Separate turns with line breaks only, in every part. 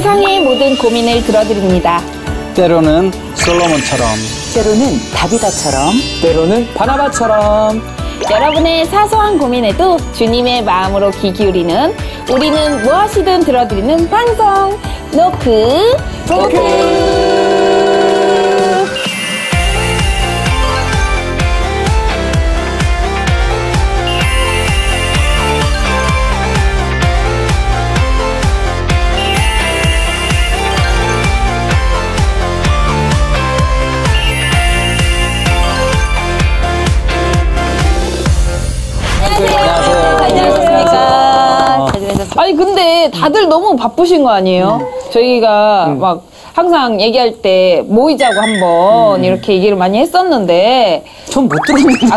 세상의 모든 고민을 들어드립니다.
때로는 솔로몬처럼,
때로는 다비다처럼,
때로는 바나바처럼
여러분의 사소한 고민에도 주님의 마음으로 귀 기울이는 우리는 무엇이든 들어드리는 방송 노크 토크. 아니 근데 다들 너무 바쁘신 거 아니에요? 저희가 막 항상 얘기할 때 모이자고 한번 이렇게 얘기를 많이 했었는데
전 못 들었는데.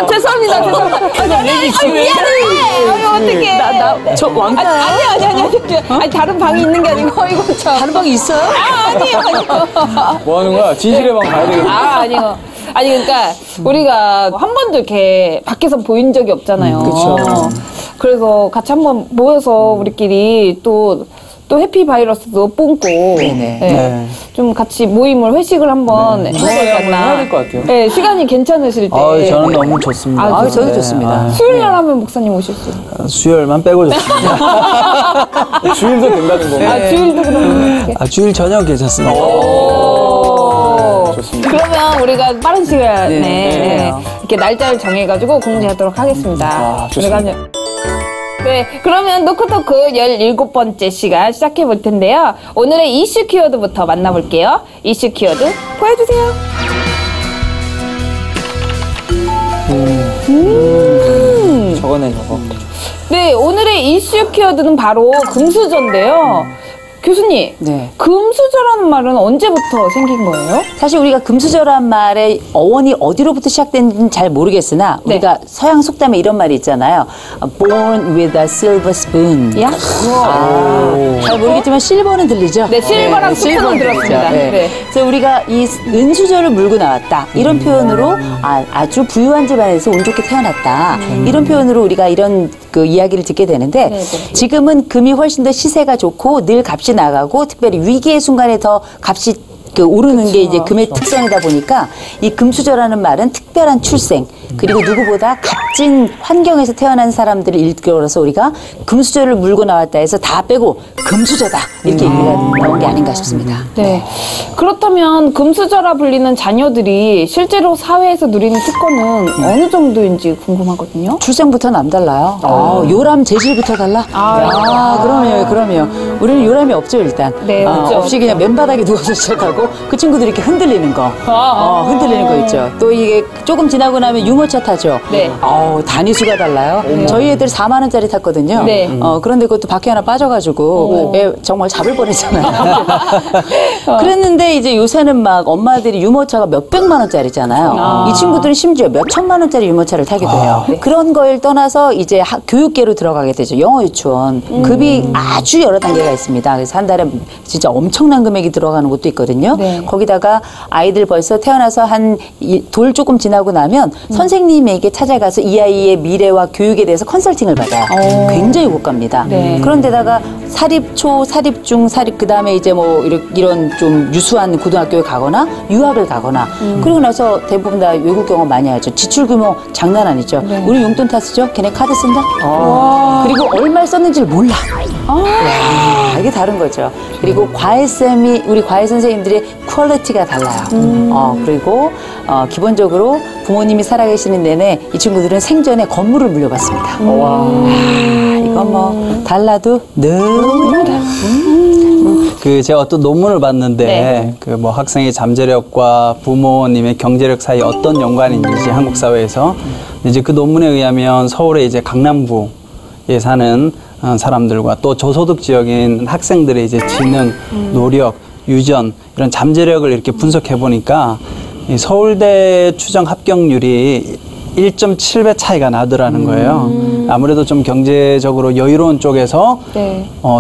죄송합니다. 미안해. 어떡해.
저 왕따.
아니 다른 방이 있는 게 아니고 이거
다른 방이 있어요?
아니에요.
뭐 하는 거야? 진실의 방 가야 되겠다.
아니요. 아니 그러니까 우리가 한 번도 이렇게 밖에서 보인 적이 없잖아요.
그렇죠.
그래서 같이 한번 모여서 우리끼리 또 해피바이러스도 뿜고
네.
좀 같이 모임을 회식을 한번 해야 되지 않나.
해야 될 것 같아요.
네, 시간이 괜찮으실 때.
저는 너무 좋습니다.
아,
저도 좋습니다.
수요일 날 하면 목사님 오실 수 있어요.
수요일만 빼고 좋습니다. 주일도 된다는 거예요.
아, 주일도 그러면
주일 저녁 괜찮습니다. 좋습니다.
그러면 우리가 빠른 시간에
네.
이렇게 날짜를 정해가지고 공지하도록 하겠습니다.
좋습니다.
네, 그러면 노크토크 17번째 시간 시작해 볼 텐데요. 오늘의 이슈 키워드부터 만나볼게요. 이슈 키워드 보여주세요.
저거네, 저거.
네, 오늘의 이슈 키워드는 바로 금수저인데요. 교수님,
네.
금수저라는 말은 언제부터 생긴 거예요?
사실 우리가 금수저란 말의 어원이 어디로부터 시작된지는 잘 모르겠으나
네.
우리가 서양 속담에 이런 말이 있잖아요. Born with a silver spoon.
야?
잘 모르겠지만 실버는 들리죠?
네, 실버랑 스푼은
실버는
들었습니다.
들리죠.
네.
그래서 우리가 이 은수저를 물고 나왔다. 이런 표현으로 아주 부유한 집안에서 운 좋게 태어났다. 이런 표현으로 우리가 이런 그 이야기를 듣게 되는데
네, 네.
지금은 금이 훨씬 더 시세가 좋고 늘 값이 나가고 특별히 위기의 순간에 더 값이 오르는 게 이제 금의 특성이다 보니까 이 금수저라는 말은 특별한 출생 그리고 누구보다 값진 환경에서 태어난 사람들을 일컬어서 우리가 금수저를 물고 나왔다 해서 다 빼고 금수저다 이렇게 얘기가 나온 게 아닌가 싶습니다.
네. 그렇다면 금수저라 불리는 자녀들이 실제로 사회에서 누리는 특권은 어느 정도인지 궁금하거든요.
출생부터 남달라요. 요람 재질부터 달라? 그럼요. 우리는 요람이 없죠, 일단.
네, 없죠.
없이 그냥 맨바닥에 누워서 시작하고 그 친구들이 이렇게 흔들리는 거. 흔들리는 거 있죠. 또 이게 조금 지나고 나면 유모차 타죠.
네.
단위수가 달라요. 저희 애들 4만 원짜리 탔거든요.
네.
그런데 그것도 바퀴 하나 빠져가지고 애 정말 잡을 뻔했잖아요. 그랬는데 이제 요새는 막 엄마들이 유모차가 몇백만 원짜리잖아요. 이 친구들은 심지어 몇천만 원짜리 유모차를 타기도 해요. 그런 걸 떠나서 이제 교육계로 들어가게 되죠. 영어 유치원. 급이 아주 여러 단계가 있습니다. 그래서 한 달에 진짜 엄청난 금액이 들어가는 곳도 있거든요.
네.
거기다가 아이들 벌써 태어나서 한 돌 조금 지나고 나면 선생님에게 찾아가서 이 아이의 미래와 교육에 대해서 컨설팅을 받아요. 굉장히 고가입니다.
네.
그런데다가 사립초, 사립중, 그다음에 이제 뭐 이런 좀 유수한 고등학교에 가거나 유학을 가거나 그리고 나서 대부분 다 외국 경험 많이 하죠. 지출 규모 장난 아니죠. 우리 용돈 다 쓰죠? 걔네 카드 쓴다? 그리고 얼마를 썼는지를 몰라. 이게 다른 거죠. 그리고 우리 과외 선생님들의 퀄리티가 달라요. 그리고 기본적으로 부모님이 살아계시는 내내 이 친구들은 생전에 건물을 물려받습니다. 이건 뭐 달라도 너무 달라.
제가 어떤 논문을 봤는데 그 뭐 학생의 잠재력과 부모님의 경제력 사이 어떤 연관이 있는지 한국 사회에서 이제 그 논문에 의하면 서울의 이제 강남구에 사는 사람들과 또 저소득 지역인 학생들의 이제 지능, 노력, 유전 이런 잠재력을 이렇게 분석해 보니까 이 서울대 추정 합격률이 1.7배 차이가 나더라는 거예요. 아무래도 좀 경제적으로 여유로운 쪽에서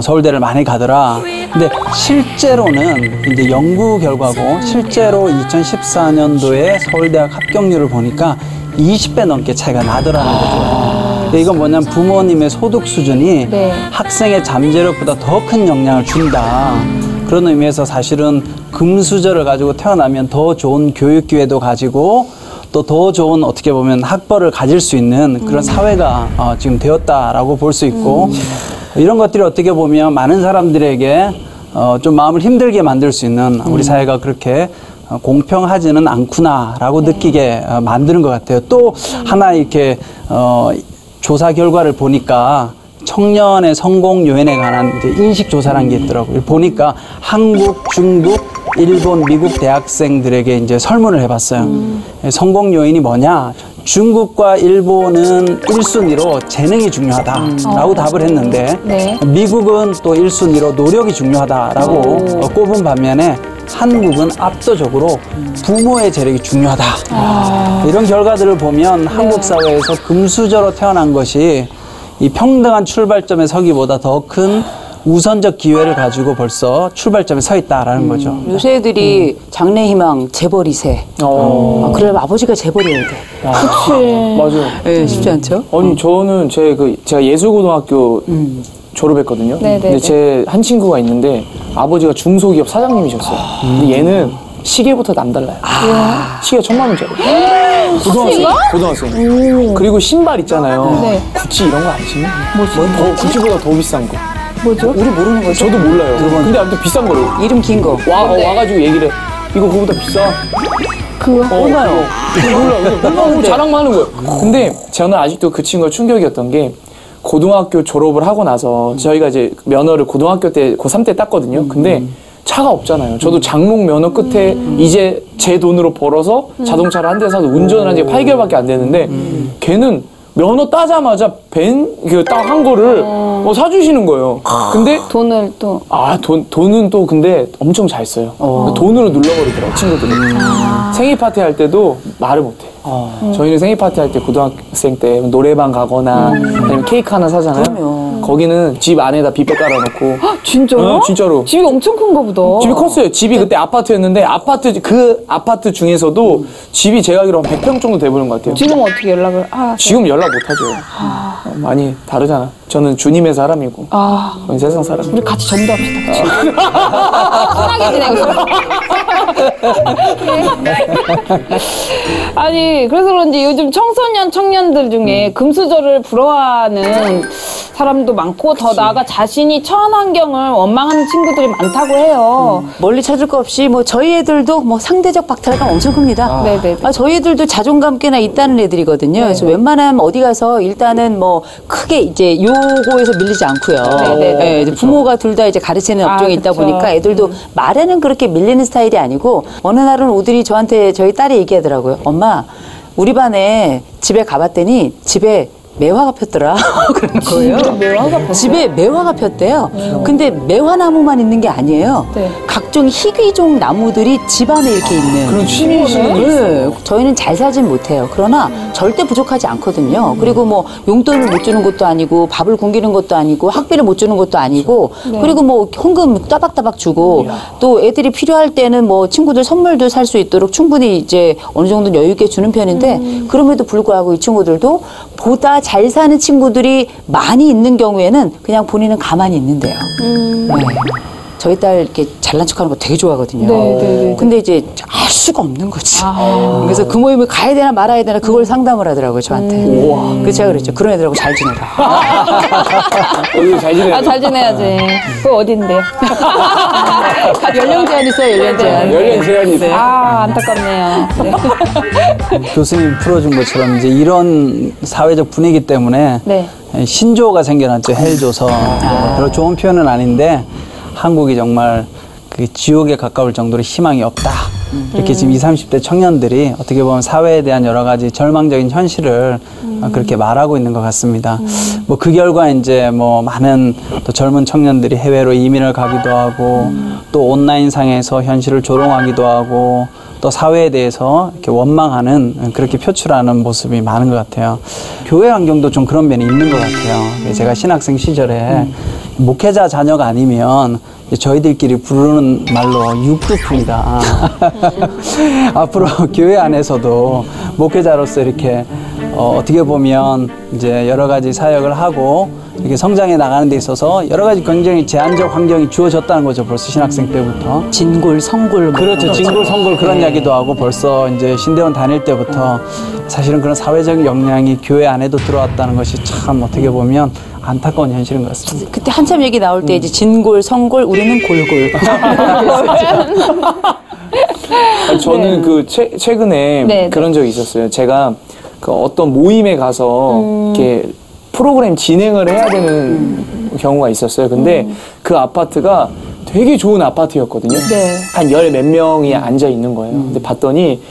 서울대를 많이 가더라. 근데 실제로는 이제 연구 결과고 실제로 2014년도에 서울대학 합격률을 보니까 20배 넘게 차이가 나더라는 거죠. 근데 이건 뭐냐면 부모님의 소득 수준이
네.
학생의 잠재력보다 더 큰 영향을 준다. 그런 의미에서 사실은 금수저를 가지고 태어나면 더 좋은 교육 기회도 가지고 또 더 좋은 어떻게 보면 학벌을 가질 수 있는 그런 사회가 지금 되었다라고 볼 수 있고 이런 것들이 어떻게 보면 많은 사람들에게 좀 마음을 힘들게 만들 수 있는 우리 사회가 그렇게 공평하지는 않구나라고 느끼게 만드는 것 같아요. 또 하나 이렇게 조사 결과를 보니까 청년의 성공 요인에 관한 이제 인식 조사라는 게 있더라고요. 보니까 한국, 중국, 일본, 미국 대학생들에게 이제 설문을 해봤어요. 성공 요인이 뭐냐? 중국과 일본은 1순위로 재능이 중요하다라고 답을 했는데
네.
미국은 또 1순위로 노력이 중요하다라고 꼽은 반면에 한국은 압도적으로 부모의 재력이 중요하다. 이런 결과들을 보면 한국 사회에서 금수저로 태어난 것이 이 평등한 출발점에 서기보다 더 큰 우선적 기회를 가지고 벌써 출발점에 서 있다라는 거죠.
요새 애들이 장래희망 재벌 2세. 그러면 아버지가 재벌이어야 돼.
그치.
맞아요.
네, 쉽지 않죠?
아니 저는 제가 예술고등학교 졸업했거든요.
네네네.
근데 제 한 친구가 있는데 아버지가 중소기업 사장님이셨어요. 근데 얘는 시계부터 남달라요. 시계 1000만 원짜리. 고등학생. 그리고 신발 있잖아요.
네.
구찌 이런 거 안 신나? 구찌보다 더 비싼 거.
뭐죠?
우리 모르는 거죠?
저도 몰라요. 근데 아무튼 비싼 거래요.
이름 긴 거.
와가지고 얘기를 해. 이거 그거보다 비싸.
그거? 얼마요?
몰라. 너무 자랑만 하는 거예요. 근데 저는 아직도 그 친구가 충격이었던 게 고등학교 졸업을 하고 나서 저희가 이제 면허를 고등학교 때 고3 때 땄거든요. 근데 차가 없잖아요. 저도 장롱 면허 끝에 이제 제 돈으로 벌어서 자동차를 한 대 사서 운전을 한 지가 8개월밖에 안 됐는데 걔는 면허 따자마자 딱 한 거를 사주시는 거예요. 근데
돈을 또.
돈은 또 근데 엄청 잘 써요. 돈으로 눌러버리더라고, 친구들이. 생일 파티 할 때도 말을 못해. 저희는 생일 파티 할 때 고등학생 때 노래방 가거나 아니면 케이크 하나 사잖아요.
그럼요.
거기는 집 안에다 뷔페 깔아놓고.
진짜요?
진짜로.
집이 엄청 큰가 보다.
집이 컸어요. 집이 그때 아파트였는데 그 아파트 중에서도 집이 제가 알기로 한 100평 정도 돼보는 것 같아요.
지금 어떻게 연락을 하세요?
지금 연락 못하죠. 많이 다르잖아. 저는 주님의 사람이고 저는 세상 사람.
우리 같이 전도합시다. 그치? 편하게 지내고 싶어. 아니, 그래서 그런지 요즘 청소년, 청년들 중에 금수저를 부러워하는 사람도 많고, 더 나아가 자신이 처한 환경을 원망하는 친구들이 많다고 해요.
멀리 찾을 거 없이 뭐 저희 애들도 뭐 상대적 박탈감 엄청 큽니다.
네네네.
저희 애들도 자존감 꽤나 있다는 애들이거든요. 그래서 웬만하면 어디 가서 일단은 뭐 크게 이제 요거에서 밀리지 않고요.
네네네.
이제 부모가 둘 다 이제 가르치는 업종에 있다
그쵸.
보니까 애들도 말에는 그렇게 밀리는 스타일이 아니고 어느 날은 오들이 저한테 저희 딸이 얘기하더라고요. 엄마, 우리 반에 집에 가봤더니 집에 매화가 폈더라. 그런 거예요. 집에 매화가 폈대요. 근데 매화나무만 있는 게 아니에요.
네.
각종 희귀종 나무들이 집 안에 이렇게 있는.
그런 취미이시는 분 있어요.
네. 저희는 잘 살진 못해요. 그러나 절대 부족하지 않거든요. 그리고 뭐 용돈을 못 주는 것도 아니고 밥을 굶기는 것도 아니고 학비를 못 주는 것도 아니고 그리고 뭐 헌금 따박따박 주고 또 애들이 필요할 때는 뭐 친구들 선물도 살 수 있도록 충분히 이제 어느 정도 여유 있게 주는 편인데 그럼에도 불구하고 이 친구들도 보다 잘 사는 친구들이 많이 있는 경우에는 그냥 본인은 가만히 있는데요. 네. 저희 딸 이렇게 잘난 척하는 거 되게 좋아하거든요.
네.
근데 이제 알 수가 없는 거지. 그래서 그 모임을 가야 되나 말아야 되나 그걸 상담을 하더라고요, 저한테. 그래서 제가 그랬죠. 그런 애들하고 잘 지내라.
잘 지내요.
잘 지내야지. 그거 어딘데요?
연령 제한 있어요, 연령 제한.
연령 제한이 있어요.
안타깝네요. 네.
교수님 풀어준 것처럼 이제 이런 사회적 분위기 때문에
네.
신조어가 생겨났죠. 헬조선. 별로 좋은 표현은 아닌데 한국이 정말 그 지옥에 가까울 정도로 희망이 없다. 이렇게 지금 20, 30대 청년들이 어떻게 보면 사회에 대한 여러 가지 절망적인 현실을 그렇게 말하고 있는 것 같습니다. 뭐 그 결과 이제 뭐 많은 또 젊은 청년들이 해외로 이민을 가기도 하고 또 온라인상에서 현실을 조롱하기도 하고 또 사회에 대해서 이렇게 원망하는 그렇게 표출하는 모습이 많은 것 같아요. 교회 환경도 좀 그런 면이 있는 것 같아요. 제가 신학생 시절에 목회자 자녀가 아니면 저희들끼리 부르는 말로 육두품이다. 앞으로 교회 안에서도 목회자로서 이렇게 어떻게 보면 이제 여러 가지 사역을 하고 이렇게 성장해 나가는 데 있어서 여러 가지 굉장히 제한적 환경이 주어졌다는 거죠. 벌써 신학생 때부터.
진골, 성골.
그렇죠. 진골, 성골 그런 이야기도 하고 벌써 이제 신대원 다닐 때부터 사실은 그런 사회적 역량이 교회 안에도 들어왔다는 것이 참 어떻게 보면 안타까운 현실인 것 같습니다.
그때 한참 얘기 나올 때 이제 진골, 성골, 우리는 골골.
저는 그 최근에
네,
그런 적이 있었어요. 제가 그 어떤 모임에 가서 이렇게 프로그램 진행을 해야 되는 경우가 있었어요. 근데 그 아파트가 되게 좋은 아파트였거든요.
네.
한 열 몇 명이 앉아 있는 거예요. 근데 봤더니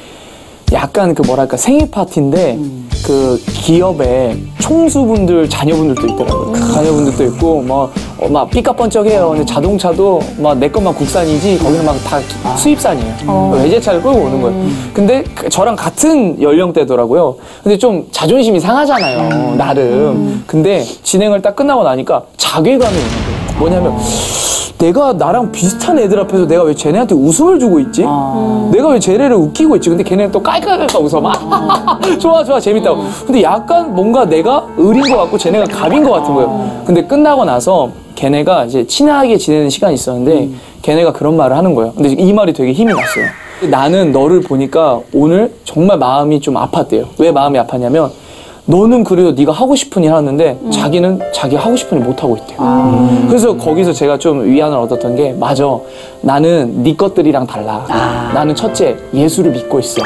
약간 그 뭐랄까 생일 파티인데 그 기업에 총수분들 자녀분들도 있더라고요. 자녀분들도 있고 막 삐까뻔쩍해요. 근데 자동차도 막 내 것만 국산이지 거기는 막 다 수입산이에요. 외제차를 끌고 오는 거예요. 근데 저랑 같은 연령대더라고요. 근데 좀 자존심이 상하잖아요. 나름. 근데 진행을 딱 끝나고 나니까 자괴감이 오는 거예요. 뭐냐면 내가 나랑 비슷한 애들 앞에서 내가 왜 쟤네한테 웃음을 주고 있지? 내가 왜 쟤네를 웃기고 있지? 근데 걔네는 또 깔깔깔깔 웃어. 막 좋아 재밌다고. 근데 약간 뭔가 내가 을인 것 같고 쟤네가 갑인 것 같은 거예요. 근데 끝나고 나서 걔네가 이제 친하게 지내는 시간이 있었는데 걔네가 그런 말을 하는 거예요. 근데 이 말이 되게 힘이 났어요. 나는 너를 보니까 오늘 정말 마음이 좀 아팠대요. 왜 마음이 아팠냐면 너는 그래도 네가 하고 싶은 일 하는데 자기는 자기 하고 싶은 일 못 하고 있대요. 그래서 거기서 제가 좀 위안을 얻었던 게 맞아. 나는 네 것들이랑 달라. 나는 첫째 예수를 믿고 있어.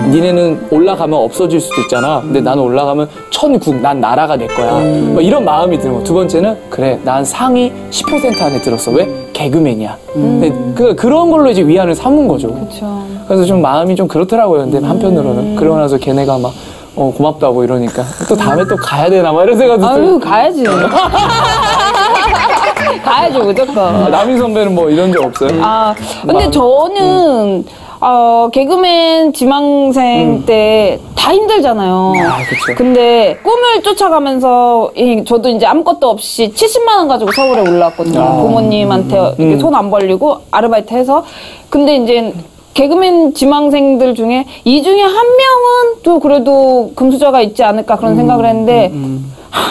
니네는 올라가면 없어질 수도 있잖아. 근데 나는 올라가면 천국, 난 나라가 내 거야. 뭐 이런 마음이 드는 거. 두 번째는 그래, 난 상위 10% 안에 들었어. 왜? 개그맨이야. 근데 그런 걸로 이제 위안을 삼은 거죠.
그렇죠.
그래서 좀 마음이 좀 그렇더라고요. 근데 한편으로는 그러고 나서 걔네가 막 고맙다고 이러니까 또 다음에 또 가야 되나 막 이런 생각도
아유,
들고.
가야지. 가야지, 무조건.
남인 선배는 뭐 이런 적 없어요?
근데 저는, 개그맨 지망생 때 다 힘들잖아요.
그쵸.
근데 꿈을 쫓아가면서 저도 이제 아무것도 없이 70만 원 가지고 서울에 올라왔거든요. 부모님한테 이렇게 손 안 벌리고 아르바이트 해서. 근데 이제 개그맨 지망생들 중에 이 중에 한 명은 또 그래도 금수저가 있지 않을까 그런 생각을 했는데 한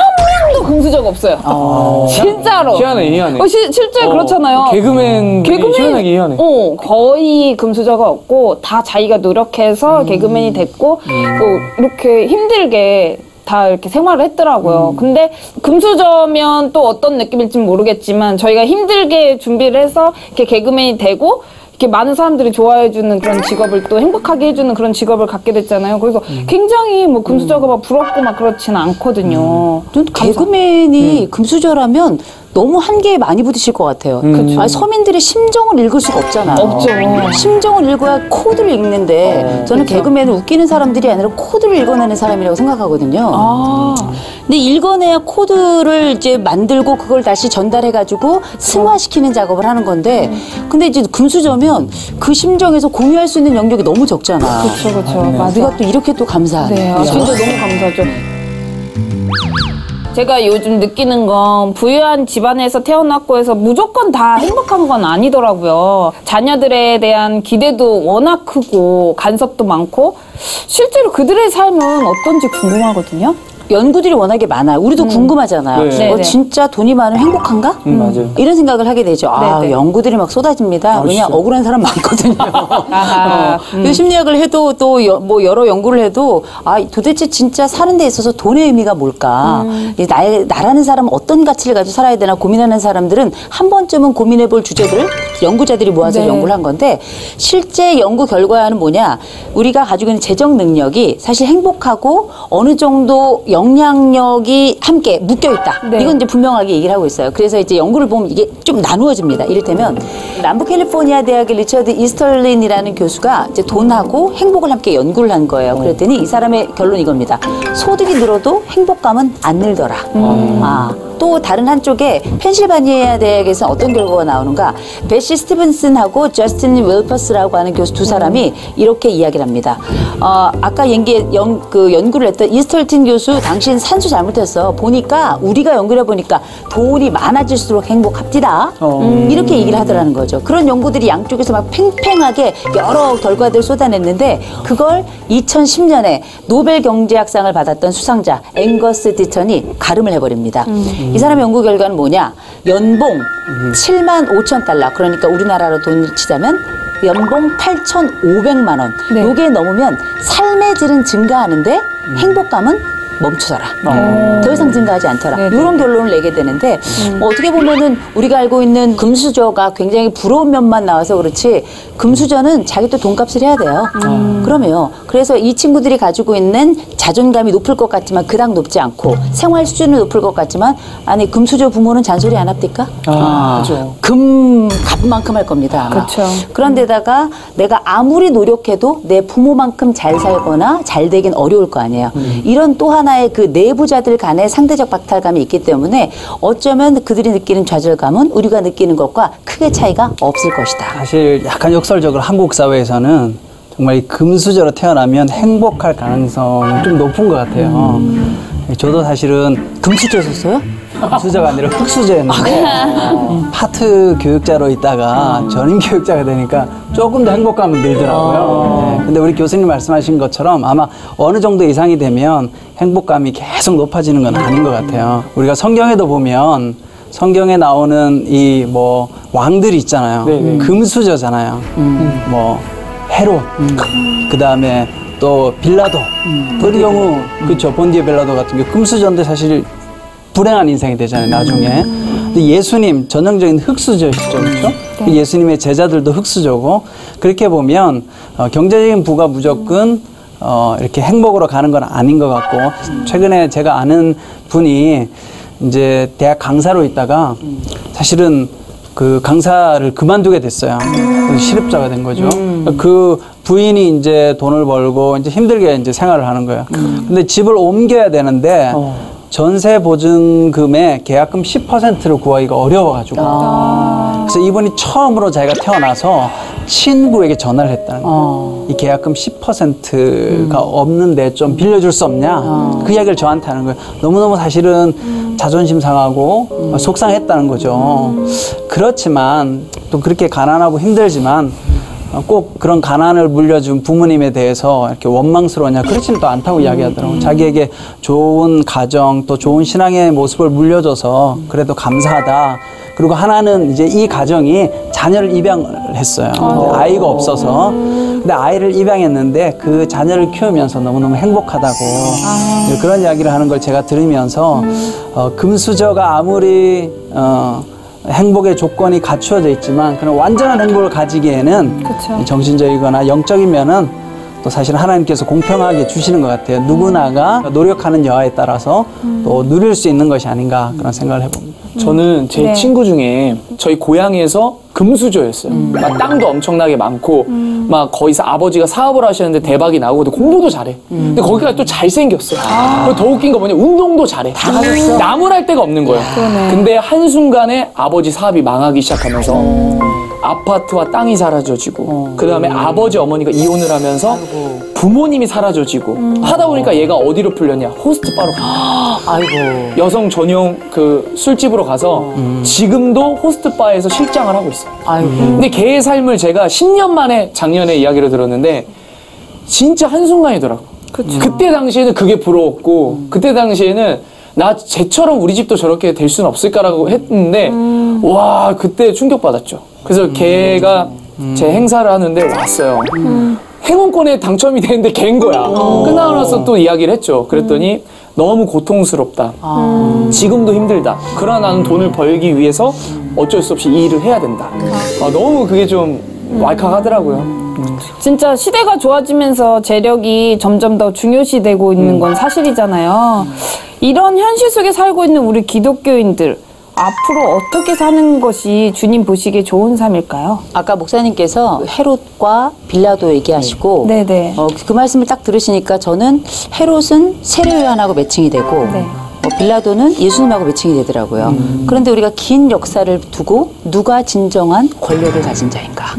명도 금수저가 없어요. 진짜로.
희한해.
실제 그렇잖아요.
개그맨들이 희한하게 희한해.
거의 금수저가 없고 다 자기가 노력해서 개그맨이 됐고 또 이렇게 힘들게 다 이렇게 생활을 했더라고요. 근데 금수저면 또 어떤 느낌일지는 모르겠지만 저희가 힘들게 준비를 해서 이렇게 개그맨이 되고 이렇게 많은 사람들이 좋아해주는 그런 직업을 또 행복하게 해주는 그런 직업을 갖게 됐잖아요. 그래서 굉장히 뭐 금수저가 막 부럽고 막 그렇지는 않거든요.
개그맨이 금수저라면 너무 한계에 많이 부딪힐 것 같아요. 아니, 서민들의 심정을 읽을 수가 없잖아요.
없죠.
심정을 읽어야 코드를 읽는데 저는 개그맨은 웃기는 사람들이 아니라 코드를 읽어내는 사람이라고 생각하거든요. 근데 읽어내야 코드를 이제 만들고 그걸 다시 전달해가지고 승화시키는 작업을 하는 건데 근데 이제 금수저면 그 심정에서 공유할 수 있는 영역이 너무 적잖아.
그렇죠. 맞아.
우리가 또 이렇게 또 감사하네.
네, 진짜 너무 감사하죠. 제가 요즘 느끼는 건 부유한 집안에서 태어났고 해서 무조건 다 행복한 건 아니더라고요. 자녀들에 대한 기대도 워낙 크고 간섭도 많고 실제로 그들의 삶은 어떤지 궁금하거든요.
연구들이 워낙에 많아요. 우리도 궁금하잖아요.
네.
진짜 돈이 많으면 행복한가?
맞아요.
이런 생각을 하게 되죠.
네네.
연구들이 막 쏟아집니다. 왜냐
진짜.
억울한 사람 많거든요.
아하,
심리학을 해도 또 뭐 여러 연구를 해도 도대체 진짜 사는 데 있어서 돈의 의미가 뭘까? 나라는 사람은 어떤 가치를 가지고 살아야 되나 고민하는 사람들은 한 번쯤은 고민해볼 주제들 연구자들이 모아서
네.
연구를 한 건데 실제 연구 결과는 뭐냐? 우리가 가지고 있는 재정 능력이 사실 행복하고 어느 정도 영향력이 함께 묶여 있다.
네.
이건 이제 분명하게 얘기를 하고 있어요. 그래서 이제 연구를 보면 이게 좀 나누어집니다. 이를테면 남부 캘리포니아 대학의 리처드 이스털린이라는 교수가 이제 돈하고 행복을 함께 연구를 한 거예요. 그랬더니 이 사람의 결론이 이겁니다. 소득이 늘어도 행복감은 안 늘더라. 또 다른 한쪽에 펜실바니아 대학에서 어떤 결과가 나오는가? 베시 스티븐슨하고 저스틴 웰퍼스라고 하는 교수 두 사람이 이렇게 이야기를 합니다. 아까 연구를 했던 이스털틴 교수 당신 산수 잘못했어. 보니까 우리가 연구를 해보니까 돈이 많아질수록 행복합디다. 이렇게 얘기를 하더라는 거죠. 그런 연구들이 양쪽에서 막 팽팽하게 여러 결과들을 쏟아냈는데 그걸 2010년에 노벨 경제학상을 받았던 수상자 앵거스 디턴이 가름을 해버립니다. 이 사람의 연구 결과는 뭐냐? 연봉 7만 5천 달러, 그러니까 우리나라로 돈을 치자면 연봉 8,500만 원.
네.
요게 넘으면 삶의 질은 증가하는데 행복감은 멈추더라. 더 이상 증가하지 않더라.
네네.
이런 결론을 내게 되는데 어떻게 보면은 우리가 알고 있는 금수저가 굉장히 부러운 면만 나와서 그렇지 금수저는 자기 또 돈값을 해야 돼요. 그러면요. 그래서 이 친구들이 가지고 있는 자존감이 높을 것 같지만 그닥 높지 않고 생활 수준은 높을 것 같지만 아니 금수저 부모는 잔소리 안 합니까?
그렇죠.
값만큼 할 겁니다. 아마.
그쵸.
그런데다가 내가 아무리 노력해도 내 부모만큼 잘 살거나 잘 되긴 어려울 거 아니에요. 이런 또 하나의 그 내부자들 간의 상대적 박탈감이 있기 때문에 어쩌면 그들이 느끼는 좌절감은 우리가 느끼는 것과 크게 차이가 없을 것이다.
사실 약간 역설적으로 한국 사회에서는 정말 이 금수저로 태어나면 행복할 가능성이 좀 높은 것 같아요. 저도 사실은
금수저였어요?
금수저가 아니라 흑수저였는데 파트 교육자로 있다가 전임 교육자가 되니까 조금 더 행복감은 늘더라고요. 네. 근데 우리 교수님 말씀하신 것처럼 아마 어느 정도 이상이 되면 행복감이 계속 높아지는 건 아닌 것 같아요. 우리가 성경에도 보면 성경에 나오는 이 뭐 왕들이 있잖아요.
네네.
금수저잖아요. 뭐 헤롯, 그 다음에 또 빌라도. 그런 경우 그렇죠. 본디에 빌라도 같은 경우 금수저인데 사실 불행한 인생이 되잖아요, 나중에. 근데 예수님, 전형적인 흑수저시죠, 그렇죠?
네.
예수님의 제자들도 흑수저고, 그렇게 보면 경제적인 부가 무조건 이렇게 행복으로 가는 건 아닌 것 같고, 최근에 제가 아는 분이 이제 대학 강사로 있다가 사실은 그 강사를 그만두게 됐어요. 그래서 실업자가 된 거죠. 그 부인이 이제 돈을 벌고 이제 힘들게 이제 생활을 하는 거예요. 근데 집을 옮겨야 되는데 전세 보증금의 계약금 10%를 구하기가 어려워가지고. 그래서 이분이 처음으로 자기가 태어나서 친구에게 전화를 했다는 거예요. 이 계약금 10%가 없는데 좀 빌려줄 수 없냐? 그 이야기를 저한테 하는 거예요. 너무너무 사실은 자존심 상하고 속상했다는 거죠. 그렇지만 또 그렇게 가난하고 힘들지만 꼭 그런 가난을 물려준 부모님에 대해서 이렇게 원망스러웠냐, 그렇지는 또 않다고 이야기하더라고요. 자기에게 좋은 가정 또 좋은 신앙의 모습을 물려줘서 그래도 감사하다. 그리고 하나는 이제 이 가정이 자녀를 입양을 했어요. 아이가 없어서. 근데 아이를 입양했는데 그 자녀를 키우면서 너무너무 행복하다고 그런 이야기를 하는 걸 제가 들으면서 금수저가 아무리 행복의 조건이 갖추어져 있지만 그런 완전한 행복을 가지기에는
그쵸.
정신적이거나 영적인 면은 또 사실 하나님께서 공평하게 주시는 것 같아요. 누구나가 노력하는 여하에 따라서 또 누릴 수 있는 것이 아닌가 그런 생각을 해봅니다.
저는 제
네.
친구 중에 저희 고향에서 금수저였어요. 막 땅도 엄청나게 많고 막 거기서 아버지가 사업을 하시는데 대박이 나고 근데 공부도 잘해. 근데 거기가 또 잘생겼어요. 그리고 더 웃긴 거 뭐냐, 운동도 잘해. 다 가졌어. 나무랄 데가 없는 거예요. 근데 한순간에 아버지 사업이 망하기 시작하면서 아파트와 땅이 사라져지고 그 다음에 아버지 어머니가 이혼을 하면서 부모님이 사라져지고 하다 보니까 얘가 어디로 풀렸냐, 호스트바로
아이고.
여성 전용 그 술집으로 가서 지금도 호스트바에서 실장을 하고 있어요.
아이고.
근데 걔의 삶을 제가 10년 만에 작년에 이야기를 들었는데 진짜 한순간이더라고. 그때 당시에는 그게 부러웠고 그때 당시에는 나 쟤처럼 우리 집도 저렇게 될 수는 없을까라고 했는데 와, 그때 충격받았죠. 그래서 걔가 제 행사를 하는데 왔어요. 행운권에 당첨이 되는데 걔인 거야. 끝나고 나서 또 이야기를 했죠. 그랬더니 너무 고통스럽다. 지금도 힘들다. 그러나 나는 돈을 벌기 위해서 어쩔 수 없이 이 일을 해야 된다. 너무 그게 좀 왈칵하더라고요.
진짜 시대가 좋아지면서 재력이 점점 더 중요시되고 있는 건 사실이잖아요. 이런 현실 속에 살고 있는 우리 기독교인들, 앞으로 어떻게 사는 것이 주님 보시기에 좋은 삶일까요?
아까 목사님께서 헤롯과 빌라도 얘기하시고
네네.
그 말씀을 딱 들으시니까 저는 헤롯은 세례요한하고 매칭이 되고
네.
빌라도는 예수님하고 매칭이 되더라고요. 그런데 우리가 긴 역사를 두고 누가 진정한 권력을 가진 자인가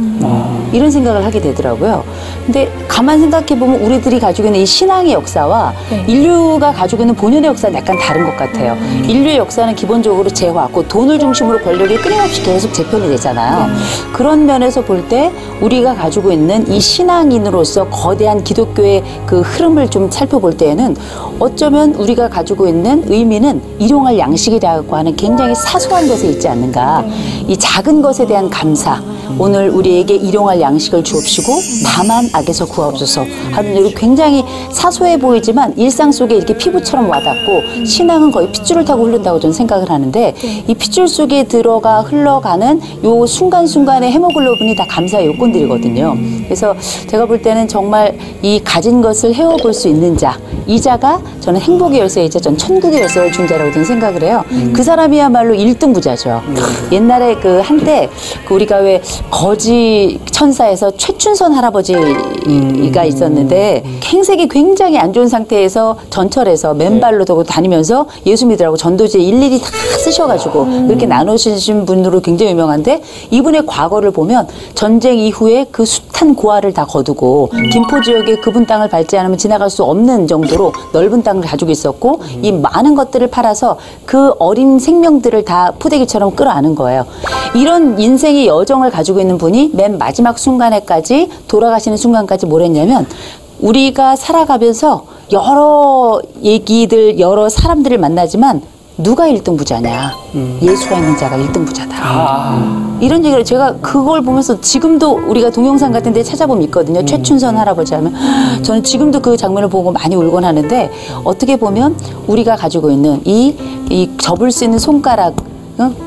이런 생각을 하게 되더라고요. 근데 가만 생각해보면 우리들이 가지고 있는 이 신앙의 역사와 인류가 가지고 있는 본연의 역사는 약간 다른 것 같아요. 인류의 역사는 기본적으로 재화, 돈을 중심으로 권력이 끊임없이 계속 재편이 되잖아요. 그런 면에서 볼 때 우리가 가지고 있는 이 신앙인으로서 거대한 기독교의 그 흐름을 좀 살펴볼 때에는 어쩌면 우리가 가지고 있는 의미는 일용할 양식이라고 하는 굉장히 사소한 것에 있지 않는가. 이 작은 것에 대한 감사, 오늘 우리에게 일용할 양식을 주옵시고 다만 악에서 구하옵소서 하는 일이 굉장히 사소해 보이지만 일상 속에 이렇게 피부처럼 와닿고 신앙은 거의 핏줄을 타고 흐른다고 저는 생각을 하는데 이 핏줄 속에 들어가 흘러가는 요 순간순간의 헤모글로빈이 다 감사의 요건들이거든요. 그래서 제가 볼 때는 정말 이 가진 것을 헤어볼 수 있는 자, 이 자가 저는 행복의 열쇠이자 전 천국의 열쇠를 준 자라고 저는 생각을 해요. 그 사람이야말로 1등 부자죠. 옛날에 그 한때 그 우리가 왜 거지 천사에서 최춘선 할아버지가 있었는데 행색이 굉장히 안 좋은 상태에서 전철에서 맨발로 다니면서 예수 믿으라고 전도지에 일일이 다 쓰셔가지고 그렇게 나누신 분으로 굉장히 유명한데 이분의 과거를 보면 전쟁 이후에 그 숱한 고아를 다 거두고 김포 지역에 그분 땅을 밟지 않으면 지나갈 수 없는 정도로 넓은 땅을 가지고 있었고 이 많은 것들을 팔아서 그 어린 생명들을 다 포대기처럼 끌어안은 거예요. 이런 인생의 여정을 가지고 있는 분이 맨 마지막 순간에까지 돌아가시는 순간까지 뭘 했냐면 우리가 살아가면서 여러 얘기들 여러 사람들을 만나지만 누가 1등 부자냐? 예수가 있는 자가 1등 부자다. 이런 얘기를 제가 그걸 보면서 지금도 우리가 동영상 같은 데 찾아보면 있거든요. 최춘선 할아버지 하면 저는 지금도 그 장면을 보고 많이 울곤 하는데 어떻게 보면 우리가 가지고 있는 이 접을 수 있는 손가락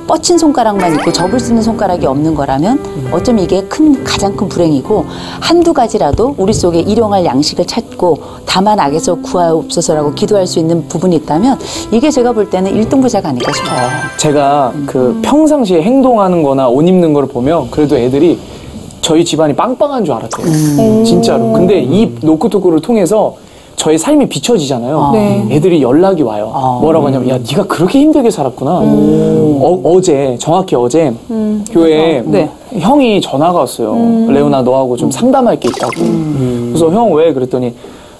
뻗친 손가락만 있고 접을 수 있는 손가락이 없는 거라면 어쩌면 이게 가장 큰 불행이고 한두 가지라도 우리 속에 일용할 양식을 찾고 다만 악에서 구하옵소서라고 기도할 수 있는 부분이 있다면 이게 제가 볼 때는 1등 부자가 아닐까 싶어요.
제가 그 평상시에 행동하는 거나 옷 입는 걸 보면 그래도 애들이 저희 집안이 빵빵한 줄 알았대요. 진짜로. 근데 이 노크토크를 통해서 저의 삶이 비춰지잖아요. 애들이 연락이 와요. 뭐라고 하냐면 야 네가 그렇게 힘들게 살았구나. 어제 정확히 어제 교회에 형이 전화가 왔어요. 레오나 너하고 좀 상담할 게 있다고. 그래서 형 왜? 그랬더니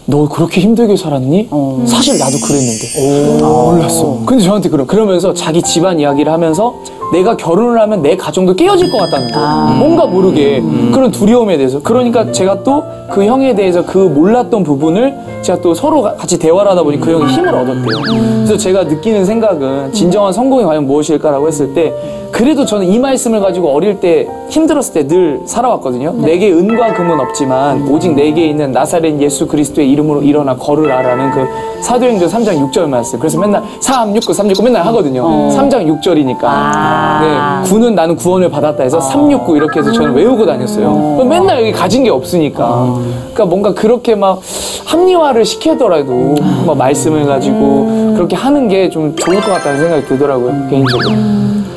너 그렇게 힘들게 살았니? 사실 나도 그랬는데 몰랐어. 근데 저한테 그러면서 자기 집안 이야기를 하면서 내가 결혼을 하면 내 가정도 깨어질 것 같다는 거예요. 뭔가 모르게 그런 두려움에 대해서. 그러니까 제가 또 그 형에 대해서 그 몰랐던 부분을 제가 또 서로 같이 대화를 하다 보니 그 형이 힘을 얻었대요. 그래서 제가 느끼는 생각은 진정한 성공이 과연 무엇일까라고 했을 때 그래도 저는 이 말씀을 가지고 어릴 때 힘들었을 때 늘 살아왔거든요. 내게 은과 금은 없지만 오직 내게 있는 나사렛 예수 그리스도의 이름으로 일어나 걸으라라는 그 사도행전 3장 6절 말씀. 그래서 맨날 369 369 맨날 하거든요. 3장 6절이니까. 네, 구는 나는 구원을 받았다 해서 369 이렇게 해서 저는 외우고 다녔어요. 맨날 여기 가진 게 없으니까. 그러니까 뭔가 그렇게 막 합리화를 시키더라도 막 말씀을 가지고 그렇게 하는 게 좀 좋을 것 같다는 생각이 들더라고요. 개인적으로.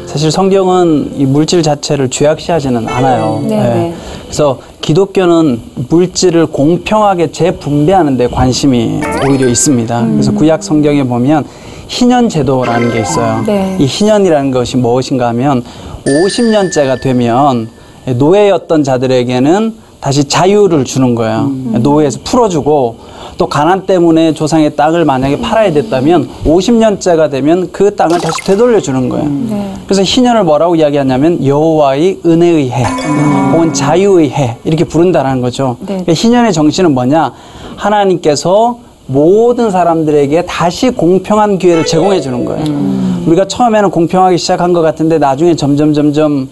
사실 성경은 이 물질 자체를 죄악시하지는 않아요. 네. 그래서 기독교는 물질을 공평하게 재분배하는 데 관심이 오히려 있습니다. 그래서 구약 성경에 보면 희년 제도라는 게 있어요. 이 희년이라는 것이 무엇인가 하면 50년째가 되면 노예였던 자들에게는 다시 자유를 주는 거예요. 노예에서 풀어주고 또 가난 때문에 조상의 땅을 만약에 팔아야 됐다면 50년째가 되면 그 땅을 다시 되돌려 주는 거예요. 그래서 희년을 뭐라고 이야기하냐면 여호와의 은혜의 해 혹은 자유의 해 이렇게 부른다는 거죠. 그러니까 희년의 정신은 뭐냐? 하나님께서 모든 사람들에게 다시 공평한 기회를 제공해 주는 거예요. 우리가 처음에는 공평하게 시작한 것 같은데 나중에 점점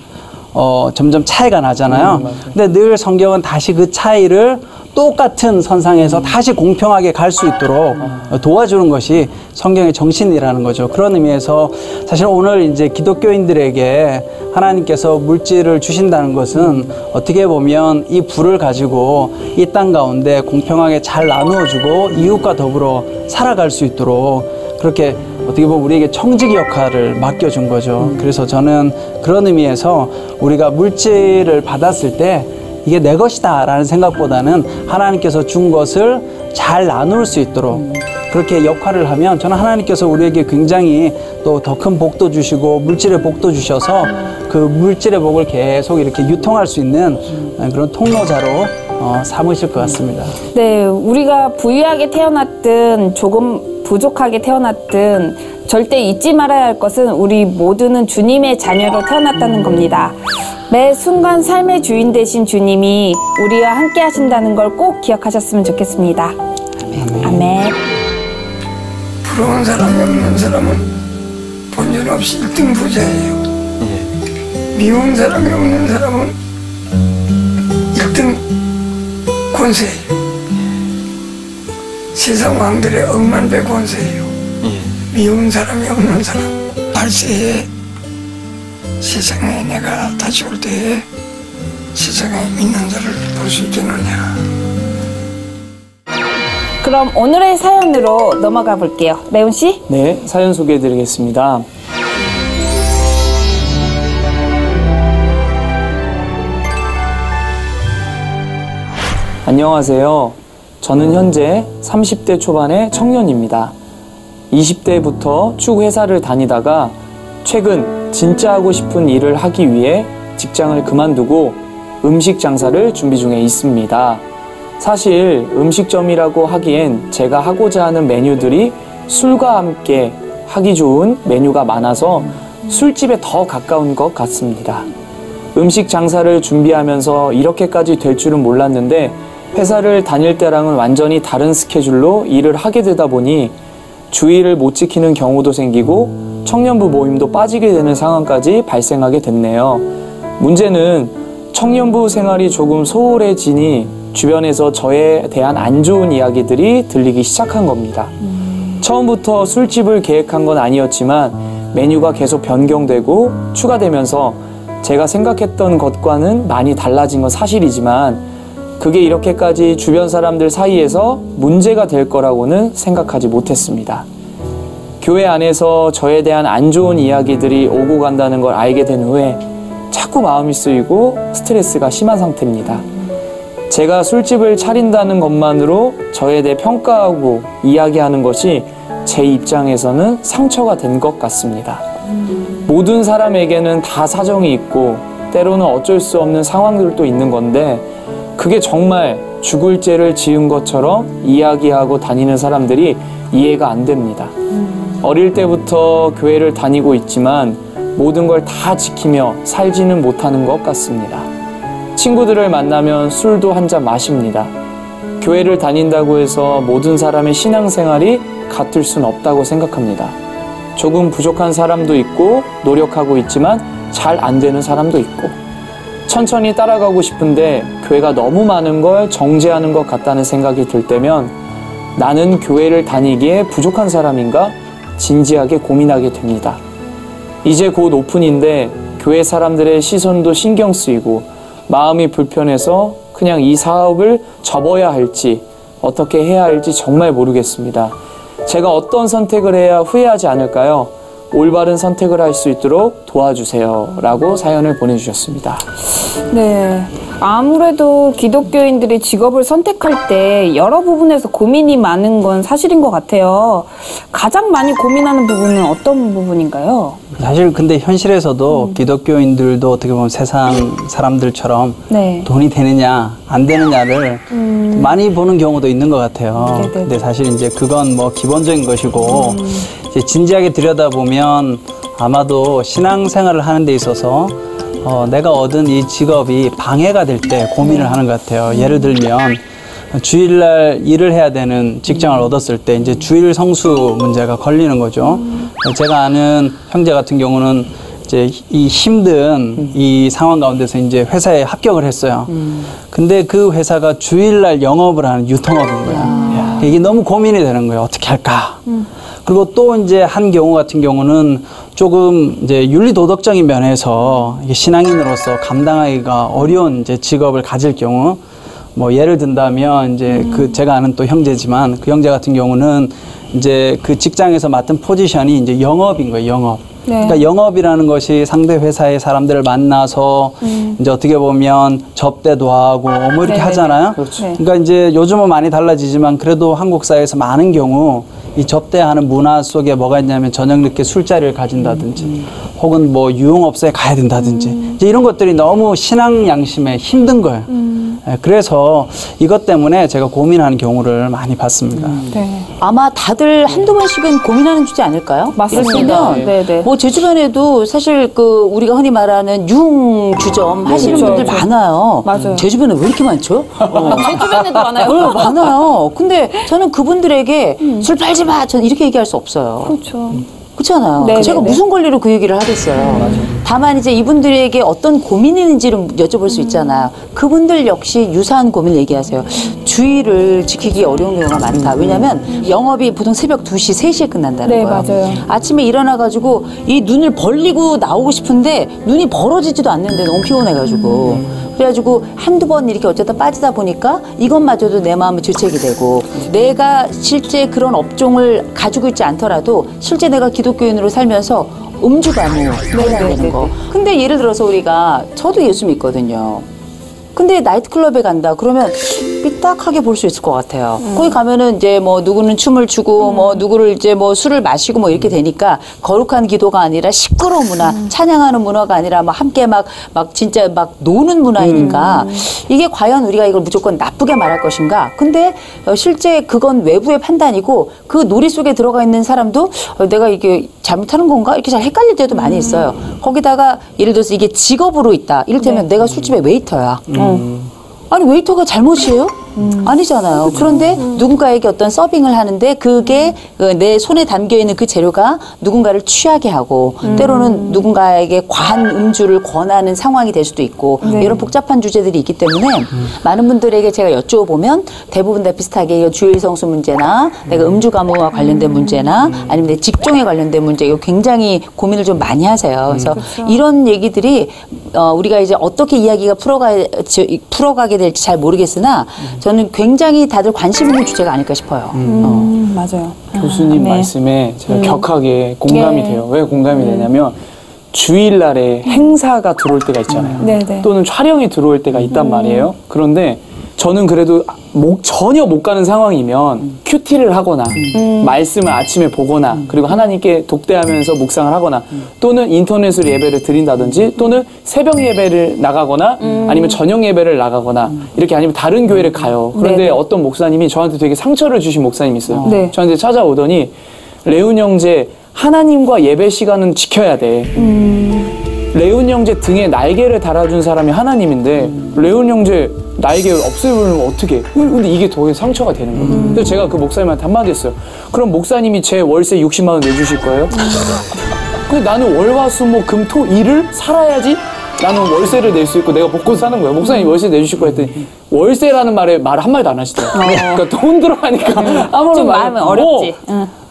차이가 나잖아요. 근데 늘 성경은 다시 그 차이를 똑같은 선상에서 다시 공평하게 갈 수 있도록 도와주는 것이 성경의 정신이라는 거죠. 그런 의미에서 사실 오늘 이제 기독교인들에게 하나님께서 물질을 주신다는 것은 어떻게 보면 이 부를 가지고 이 땅 가운데 공평하게 잘 나누어주고 이웃과 더불어 살아갈 수 있도록 그렇게 어떻게 보면 우리에게 청지기 역할을 맡겨준 거죠. 그래서 저는 그런 의미에서 우리가 물질을 받았을 때 이게 내 것이다 라는 생각보다는 하나님께서 준 것을 잘 나눌 수 있도록 그렇게 역할을 하면 저는 하나님께서 우리에게 굉장히 또 더 큰 복도 주시고 물질의 복도 주셔서 그 물질의 복을 계속 이렇게 유통할 수 있는 그런 통로자로 삼으실 것 같습니다.
네, 우리가 부유하게 태어났든 조금 부족하게 태어났든 절대 잊지 말아야 할 것은 우리 모두는 주님의 자녀로 태어났다는 겁니다. 매 순간 삶의 주인 되신 주님이 우리와 함께 하신다는 걸 꼭 기억하셨으면 좋겠습니다. 아멘.
부러운 사람이 없는 사람은 본전 없이 1등 부자예요. 미운 사람이 없는 사람은 1등 권세예요. 세상 왕들의 억만배 권세예요. 미운 사람이 없는 사람. 발세에 세상에 내가 다시 올 때에 세상에 있는 자를 볼 수 있겠느냐.
그럼 오늘의 사연으로 넘어가 볼게요. 레온 씨?
네, 사연 소개해 드리겠습니다. 안녕하세요. 저는 현재 30대 초반의 청년입니다. 20대부터 쭉 회사를 다니다가 최근 진짜 하고 싶은 일을 하기 위해 직장을 그만두고 음식 장사를 준비 중에 있습니다. 사실 음식점이라고 하기엔 제가 하고자 하는 메뉴들이 술과 함께 하기 좋은 메뉴가 많아서 술집에 더 가까운 것 같습니다. 음식 장사를 준비하면서 이렇게까지 될 줄은 몰랐는데 회사를 다닐 때랑은 완전히 다른 스케줄로 일을 하게 되다 보니 주의를 못 지키는 경우도 생기고 청년부 모임도 빠지게 되는 상황까지 발생하게 됐네요. 문제는 청년부 생활이 조금 소홀해지니 주변에서 저에 대한 안 좋은 이야기들이 들리기 시작한 겁니다. 처음부터 술집을 계획한 건 아니었지만 메뉴가 계속 변경되고 추가되면서 제가 생각했던 것과는 많이 달라진 건 사실이지만 그게 이렇게까지 주변 사람들 사이에서 문제가 될 거라고는 생각하지 못했습니다. 교회 안에서 저에 대한 안 좋은 이야기들이 오고 간다는 걸 알게 된 후에 자꾸 마음이 쓰이고 스트레스가 심한 상태입니다. 제가 술집을 차린다는 것만으로 저에 대해 평가하고 이야기하는 것이 제 입장에서는 상처가 된 것 같습니다. 모든 사람에게는 다 사정이 있고 때로는 어쩔 수 없는 상황들도 있는 건데 그게 정말 죽을 죄를 지은 것처럼 이야기하고 다니는 사람들이 이해가 안 됩니다. 어릴 때부터 교회를 다니고 있지만 모든 걸 다 지키며 살지는 못하는 것 같습니다. 친구들을 만나면 술도 한 잔 마십니다. 교회를 다닌다고 해서 모든 사람의 신앙생활이 같을 순 없다고 생각합니다. 조금 부족한 사람도 있고 노력하고 있지만 잘 안 되는 사람도 있고 천천히 따라가고 싶은데 교회가 너무 많은 걸 정죄하는 것 같다는 생각이 들 때면 나는 교회를 다니기에 부족한 사람인가 진지하게 고민하게 됩니다. 이제 곧 오픈인데 교회 사람들의 시선도 신경 쓰이고 마음이 불편해서 그냥 이 사업을 접어야 할지 어떻게 해야 할지 정말 모르겠습니다. 제가 어떤 선택을 해야 후회하지 않을까요? 올바른 선택을 할 수 있도록 도와주세요. 라고 사연을 보내주셨습니다.
네. 아무래도 기독교인들이 직업을 선택할 때 여러 부분에서 고민이 많은 건 사실인 것 같아요. 가장 많이 고민하는 부분은 어떤 부분인가요?
사실 근데 현실에서도 기독교인들도 어떻게 보면 세상 사람들처럼
네.
돈이 되느냐 안 되느냐를 많이 보는 경우도 있는 것 같아요.
네네.
근데 사실 이제 그건 뭐 기본적인 것이고 이제 진지하게 들여다보면 아마도 신앙생활을 하는 데 있어서 내가 얻은 이 직업이 방해가 될 때 고민을 하는 것 같아요. 예를 들면 주일날 일을 해야 되는 직장을 얻었을 때 이제 주일 성수 문제가 걸리는 거죠. 제가 아는 형제 같은 경우는 이제 이 힘든 이 상황 가운데서 이제 회사에 합격을 했어요. 근데 그 회사가 주일날 영업을 하는 유통업인 거야. 이게 너무 고민이 되는 거예요. 어떻게 할까? 그리고 또 이제 한 경우 같은 경우는 조금 이제 윤리 도덕적인 면에서 신앙인으로서 감당하기가 어려운 이제 직업을 가질 경우, 뭐 예를 든다면 이제 그 제가 아는 또 형제지만 그 형제 같은 경우는 이제 그 직장에서 맡은 포지션이 이제 영업인 거예요, 영업.
네.
그러니까 영업이라는 것이 상대 회사의 사람들을 만나서 이제 어떻게 보면 접대도 하고 뭐 이렇게
네네네.
하잖아요.
그렇죠.
네.
그러니까 이제 요즘은 많이 달라지지만 그래도 한국 사회에서 많은 경우 이 접대하는 문화 속에 뭐가 있냐면 저녁 늦게 술자리를 가진다든지 혹은 뭐 유흥업소에 가야 된다든지 이제 이런 것들이 너무 신앙 양심에 힘든 거예요. 그래서 이것 때문에 제가 고민하는 경우를 많이 봤습니다.
네.
아마 다들 한두 번씩은 고민하는 주제 아닐까요?
맞습니다.
이랬으면
네네.
뭐 제 주변에도 사실 그 우리가 흔히 말하는 유흥주점 하시는
그렇죠,
분들
그렇죠.
많아요.
맞아요.
제 주변에 왜 이렇게 많죠?
제 주변에도 많아요.
많아요. 근데 저는 그분들에게 술 팔지 마. 저는 이렇게 얘기할 수 없어요.
그렇죠.
그렇잖아요.
네,
제가
네,
무슨 권리로 그 얘기를 하겠어요. 다만 이제 이분들에게 어떤 고민이 있는지를 여쭤볼 수 있잖아요. 그분들 역시 유사한 고민을 얘기하세요. 주의를 지키기 어려운 경우가 많다. 왜냐하면 영업이 보통 새벽 2시, 3시에 끝난다는
네,
거예요.
맞아요.
아침에 일어나가지고 이 눈을 벌리고 나오고 싶은데 눈이 벌어지지도 않는데 너무 피곤해가지고. 그래가지고 한두 번 이렇게 어쩌다 빠지다 보니까 이것마저도 내 마음에 죄책이 되고 내가 실제 그런 업종을 가지고 있지 않더라도 실제 내가 기독교인으로 살면서 음주가무 해야 되는 거. 근데 예를 들어서 우리가 저도 예수 믿거든요. 근데 나이트클럽에 간다 그러면 삐딱하게 볼 수 있을 것 같아요. 거기 가면은 이제 뭐 누구는 춤을 추고 뭐 누구를 이제 뭐 술을 마시고 뭐 이렇게 되니까 거룩한 기도가 아니라 시끄러운 문화, 찬양하는 문화가 아니라 막 함께 막 진짜 막 노는 문화이니까 이게 과연 우리가 이걸 무조건 나쁘게 말할 것인가? 근데 실제 그건 외부의 판단이고 그 놀이 속에 들어가 있는 사람도 내가 이게 잘못하는 건가? 이렇게 잘 헷갈릴 때도 많이 있어요. 거기다가 예를 들어서 이게 직업으로 있다. 이를테면 내가 술집의 웨이터야. 아니 웨이터가 잘못이에요? 아니잖아요. 그런데 누군가에게 어떤 서빙을 하는데 그게 내 손에 담겨있는 그 재료가 누군가를 취하게 하고 때로는 누군가에게 과한 음주를 권하는 상황이 될 수도 있고 이런 복잡한 주제들이 있기 때문에 많은 분들에게 제가 여쭤보면 대부분 다 비슷하게 이거 주일 성수 문제나 내가 음주 가무와 관련된 문제나 아니면 내 직종에 관련된 문제 이거 굉장히 고민을 좀 많이 하세요. 그래서 이런 얘기들이 우리가 이제 어떻게 이야기가 풀어가게 될지 잘 모르겠으나 저는 굉장히 다들 관심 있는 주제가 아닐까 싶어요.
맞아요.
교수님
네.
말씀에 제가 격하게 공감이
네.
돼요. 왜 공감이 되냐면 주일날에 행사가 들어올 때가 있잖아요.
네네.
또는 촬영이 들어올 때가 있단 말이에요. 그런데 저는 그래도 전혀 못 가는 상황이면 큐티를 하거나 말씀을 아침에 보거나 그리고 하나님께 독대하면서 묵상을 하거나 또는 인터넷으로 예배를 드린다든지 또는 새벽 예배를 나가거나 아니면 저녁 예배를 나가거나 이렇게 아니면 다른 교회를 가요. 그런데
네네.
어떤 목사님이 저한테 되게 상처를 주신 목사님이 있어요.
네.
저한테 찾아오더니 레온 형제 하나님과 예배 시간은 지켜야 돼. 레온 형제 등에 날개를 달아준 사람이 하나님인데 레온 형제 날개 없애버리면 어떻게? 근데 이게 더 상처가 되는 거예요. 그래서 제가 그 목사님한테 한마디 했어요. 그럼 목사님이 제 월세 60만 원 내주실 거예요? 근데 나는 월화수목금토 일을 살아야지 나는 월세를 낼 수 있고 내가 먹고 사는 거예요. 목사님 월세 내주실 거야 했더니 월세라는 말을 한마디도 안 하시더라고요. 그러니까 돈 들어가니까 아무런
좀
말
마음은 어렵지.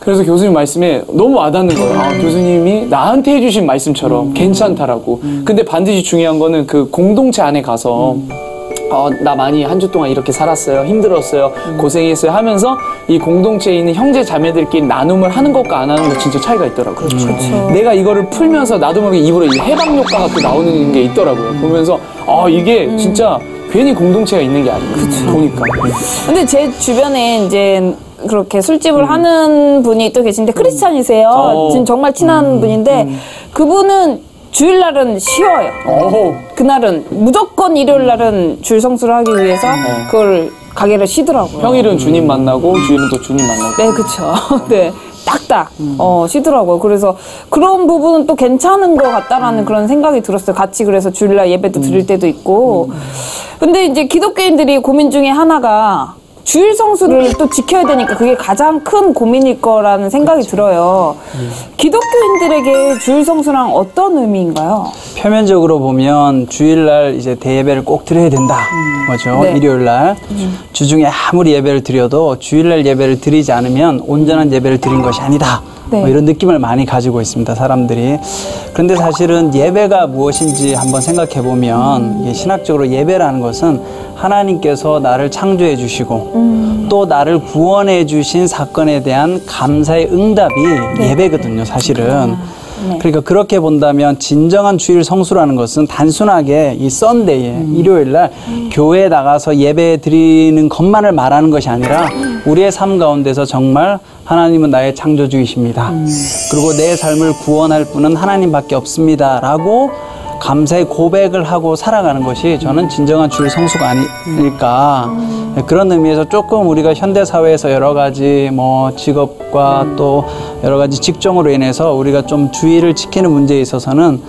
그래서 교수님 말씀에 너무 와닿는 거예요. 아, 교수님이 나한테 해주신 말씀처럼 괜찮다라고. 근데 반드시 중요한 거는 그 공동체 안에 가서 나 많이 한 주 동안 이렇게 살았어요. 힘들었어요. 고생했어요. 하면서 이 공동체에 있는 형제 자매들끼리 나눔을 하는 것과 안 하는 것 진짜 차이가 있더라고요. 그렇죠. 내가 이거를 풀면서 나도 모르게 입으로 해방 효과가 또 나오는 게 있더라고요. 보면서 이게 진짜 괜히 공동체가 있는 게 아니에요. 보니까.
근데 제 주변에 이제 그렇게 술집을 하는 분이 또 계신데 크리스찬이세요. 지금 정말 친한 분인데 그분은 주일날은 쉬어요. 그날은 무조건 일요일날은 줄 성수를 하기 위해서 그걸 가게를 쉬더라고요.
평일은 주님 만나고 주일은 또 주님 만나고.
네, 그쵸. 네. 딱딱 쉬더라고요. 그래서 그런 부분은 또 괜찮은 것 같다라는 그런 생각이 들었어요. 같이 그래서 주일날 예배도 드릴 때도 있고. 근데 이제 기독교인들이 고민 중에 하나가 주일 성수를 또 지켜야 되니까 그게 가장 큰 고민일 거라는 생각이 들어요. 기독교인들에게 주일 성수랑 어떤 의미인가요?
표면적으로 보면 주일날 이제 대예배를 꼭 드려야 된다. 뭐죠?
네.
일요일날. 주중에 아무리 예배를 드려도 주일날 예배를 드리지 않으면 온전한 예배를 드린 것이 아니다.
네.
뭐 이런 느낌을 많이 가지고 있습니다, 사람들이. 그런데 사실은 예배가 무엇인지 한번 생각해 보면 신학적으로 예배라는 것은 하나님께서 나를 창조해 주시고 또 나를 구원해 주신 사건에 대한 감사의 응답이 예배거든요, 사실은.
네.
그러니까 그렇게 본다면 진정한 주일 성수라는 것은 단순하게 이 썬데이에 일요일 날 교회에 나가서 예배 드리는 것만을 말하는 것이 아니라 우리의 삶 가운데서 정말 하나님은 나의 창조주이십니다. 그리고 내 삶을 구원할 분은 하나님밖에 없습니다. 라고 감사의 고백을 하고 살아가는 것이 저는 진정한 주일 성수가 아닐까. 그런 의미에서 조금 우리가 현대사회에서 여러 가지 뭐 직업과 또 여러 가지 직종으로 인해서 우리가 좀 주의를 지키는 문제에 있어서는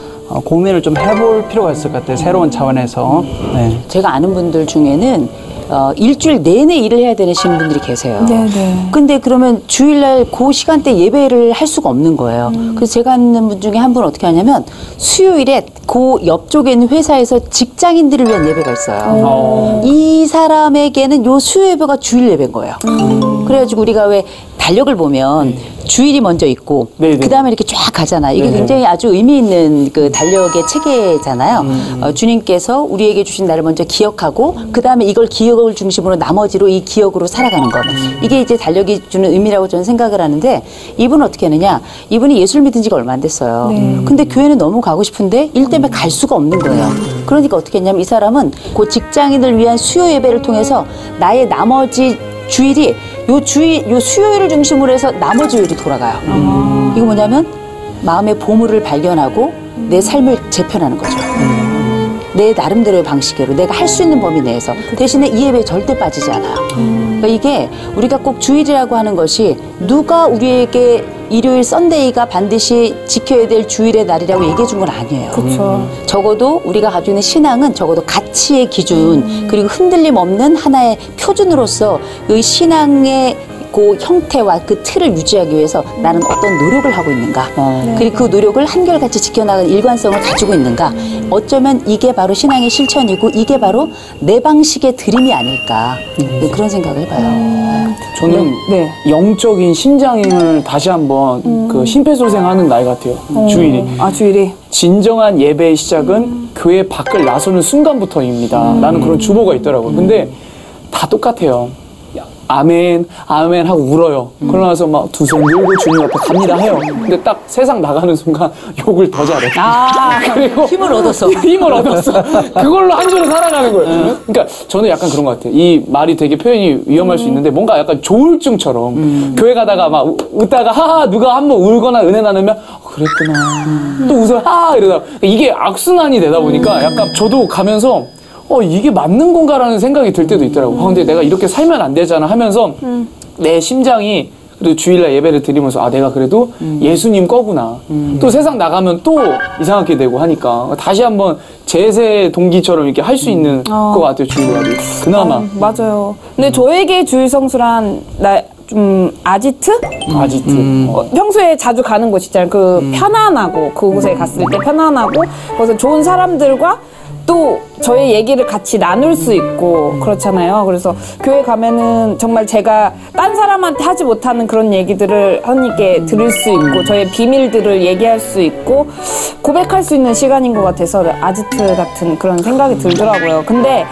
고민을 좀 해볼 필요가 있을 것 같아요. 새로운 차원에서. 네.
제가 아는 분들 중에는 일주일 내내 일을 해야 되는 분들이 계세요.
네네.
근데 그러면 주일날 그 시간대 예배를 할 수가 없는 거예요. 그래서 제가 아는 분 중에 한 분은 어떻게 하냐면 수요일에 그 옆쪽에 있는 회사에서 직장인들을 위한 예배가 있어요. 이 사람에게는 요 수요 예배가 주일 예배인 거예요. 그래가지고 우리가 왜 달력을 보면 주일이 먼저 있고
네네.
그 다음에 이렇게 쫙 가잖아. 이게
네네.
굉장히 아주 의미 있는 그 달력의 체계잖아요. 주님께서 우리에게 주신 날을 먼저 기억하고 그 다음에 이걸 기억을 중심으로 나머지로 이 기억으로 살아가는 것. 이게 이제 달력이 주는 의미라고 저는 생각을 하는데 이분은 어떻게 하느냐. 이분이 예수를 믿은 지가 얼마 안 됐어요. 근데 교회는 너무 가고 싶은데 일 때문에 갈 수가 없는 거예요. 그러니까 어떻게 했냐면 이 사람은 그 직장인을 위한 수요 예배를 통해서 나의 나머지 주일이 요 수요일을 중심으로 해서 나머지 요일이 돌아가요. 이거 뭐냐면 마음의 보물을 발견하고 내 삶을 재편하는 거죠. 내 나름대로의 방식으로 내가 할 수 있는 범위 내에서 대신에 이 예배에 절대 빠지지 않아요. 그러니까 이게 우리가 꼭 주일이라고 하는 것이 누가 우리에게 일요일 썬데이가 반드시 지켜야 될 주일의 날이라고 얘기해 준 건 아니에요.
그렇죠.
적어도 우리가 가지고 있는 신앙은 적어도 가치의 기준 그리고 흔들림 없는 하나의 표준으로서 이 신앙의 그 형태와 그 틀을 유지하기 위해서 나는 어떤 노력을 하고 있는가 그리고 그 노력을 한결같이 지켜나가는 일관성을 가지고 있는가 어쩌면 이게 바로 신앙의 실천이고 이게 바로 내 방식의 드림이 아닐까 그런 생각을 해봐요.
저는
네.
영적인 신장을 다시 한번 그 심폐소생하는 날 같아요. 주일이.
아, 주일이.
진정한 예배의 시작은 교회 밖을 나서는 순간부터입니다. 라는 그런 주보가 있더라고요. 근데 다 똑같아요. 아멘, 아멘 하고 울어요. 그러고 나서 막 두 손 들고 주님 앞에 갑니다 해요. 근데 딱 세상 나가는 순간 욕을 더 잘해. 그리고
힘을 얻었어.
힘을 얻었어. 그걸로 한 주를 살아가는 거예요. 그러니까 저는 약간 그런 것 같아요. 이 말이 되게 표현이 위험할 수 있는데 뭔가 약간 조울증처럼 교회 가다가 막 웃다가 하하 누가 한번 울거나 은혜 나누면 그랬구나. 또 웃어 하하 이러다가 이게 악순환이 되다 보니까 약간 저도 가면서 이게 맞는 건가라는 생각이 들 때도 있더라고. 근데 내가 이렇게 살면 안 되잖아 하면서 내 심장이 그래도 주일날 예배를 드리면서 내가 그래도 예수님 거구나. 또 세상 나가면 또 이상하게 되고 하니까 다시 한번 제세 동기처럼 이렇게 할 수 있는 것 같아요. 주일날이. 그나마.
맞아요. 근데 저에게 주일 성수란 좀 아지트?
아지트.
평소에 자주 가는 곳 있잖아요. 그 편안하고 그곳에 갔을 때 편안하고 거기서 좋은 사람들과 또 저의 얘기를 같이 나눌 수 있고 그렇잖아요. 그래서 교회 가면은 정말 제가 딴 사람한테 하지 못하는 그런 얘기들을 하나님께 들을 수 있고 저의 비밀들을 얘기할 수 있고 고백할 수 있는 시간인 것 같아서 아지트 같은 그런 생각이 들더라고요. 근데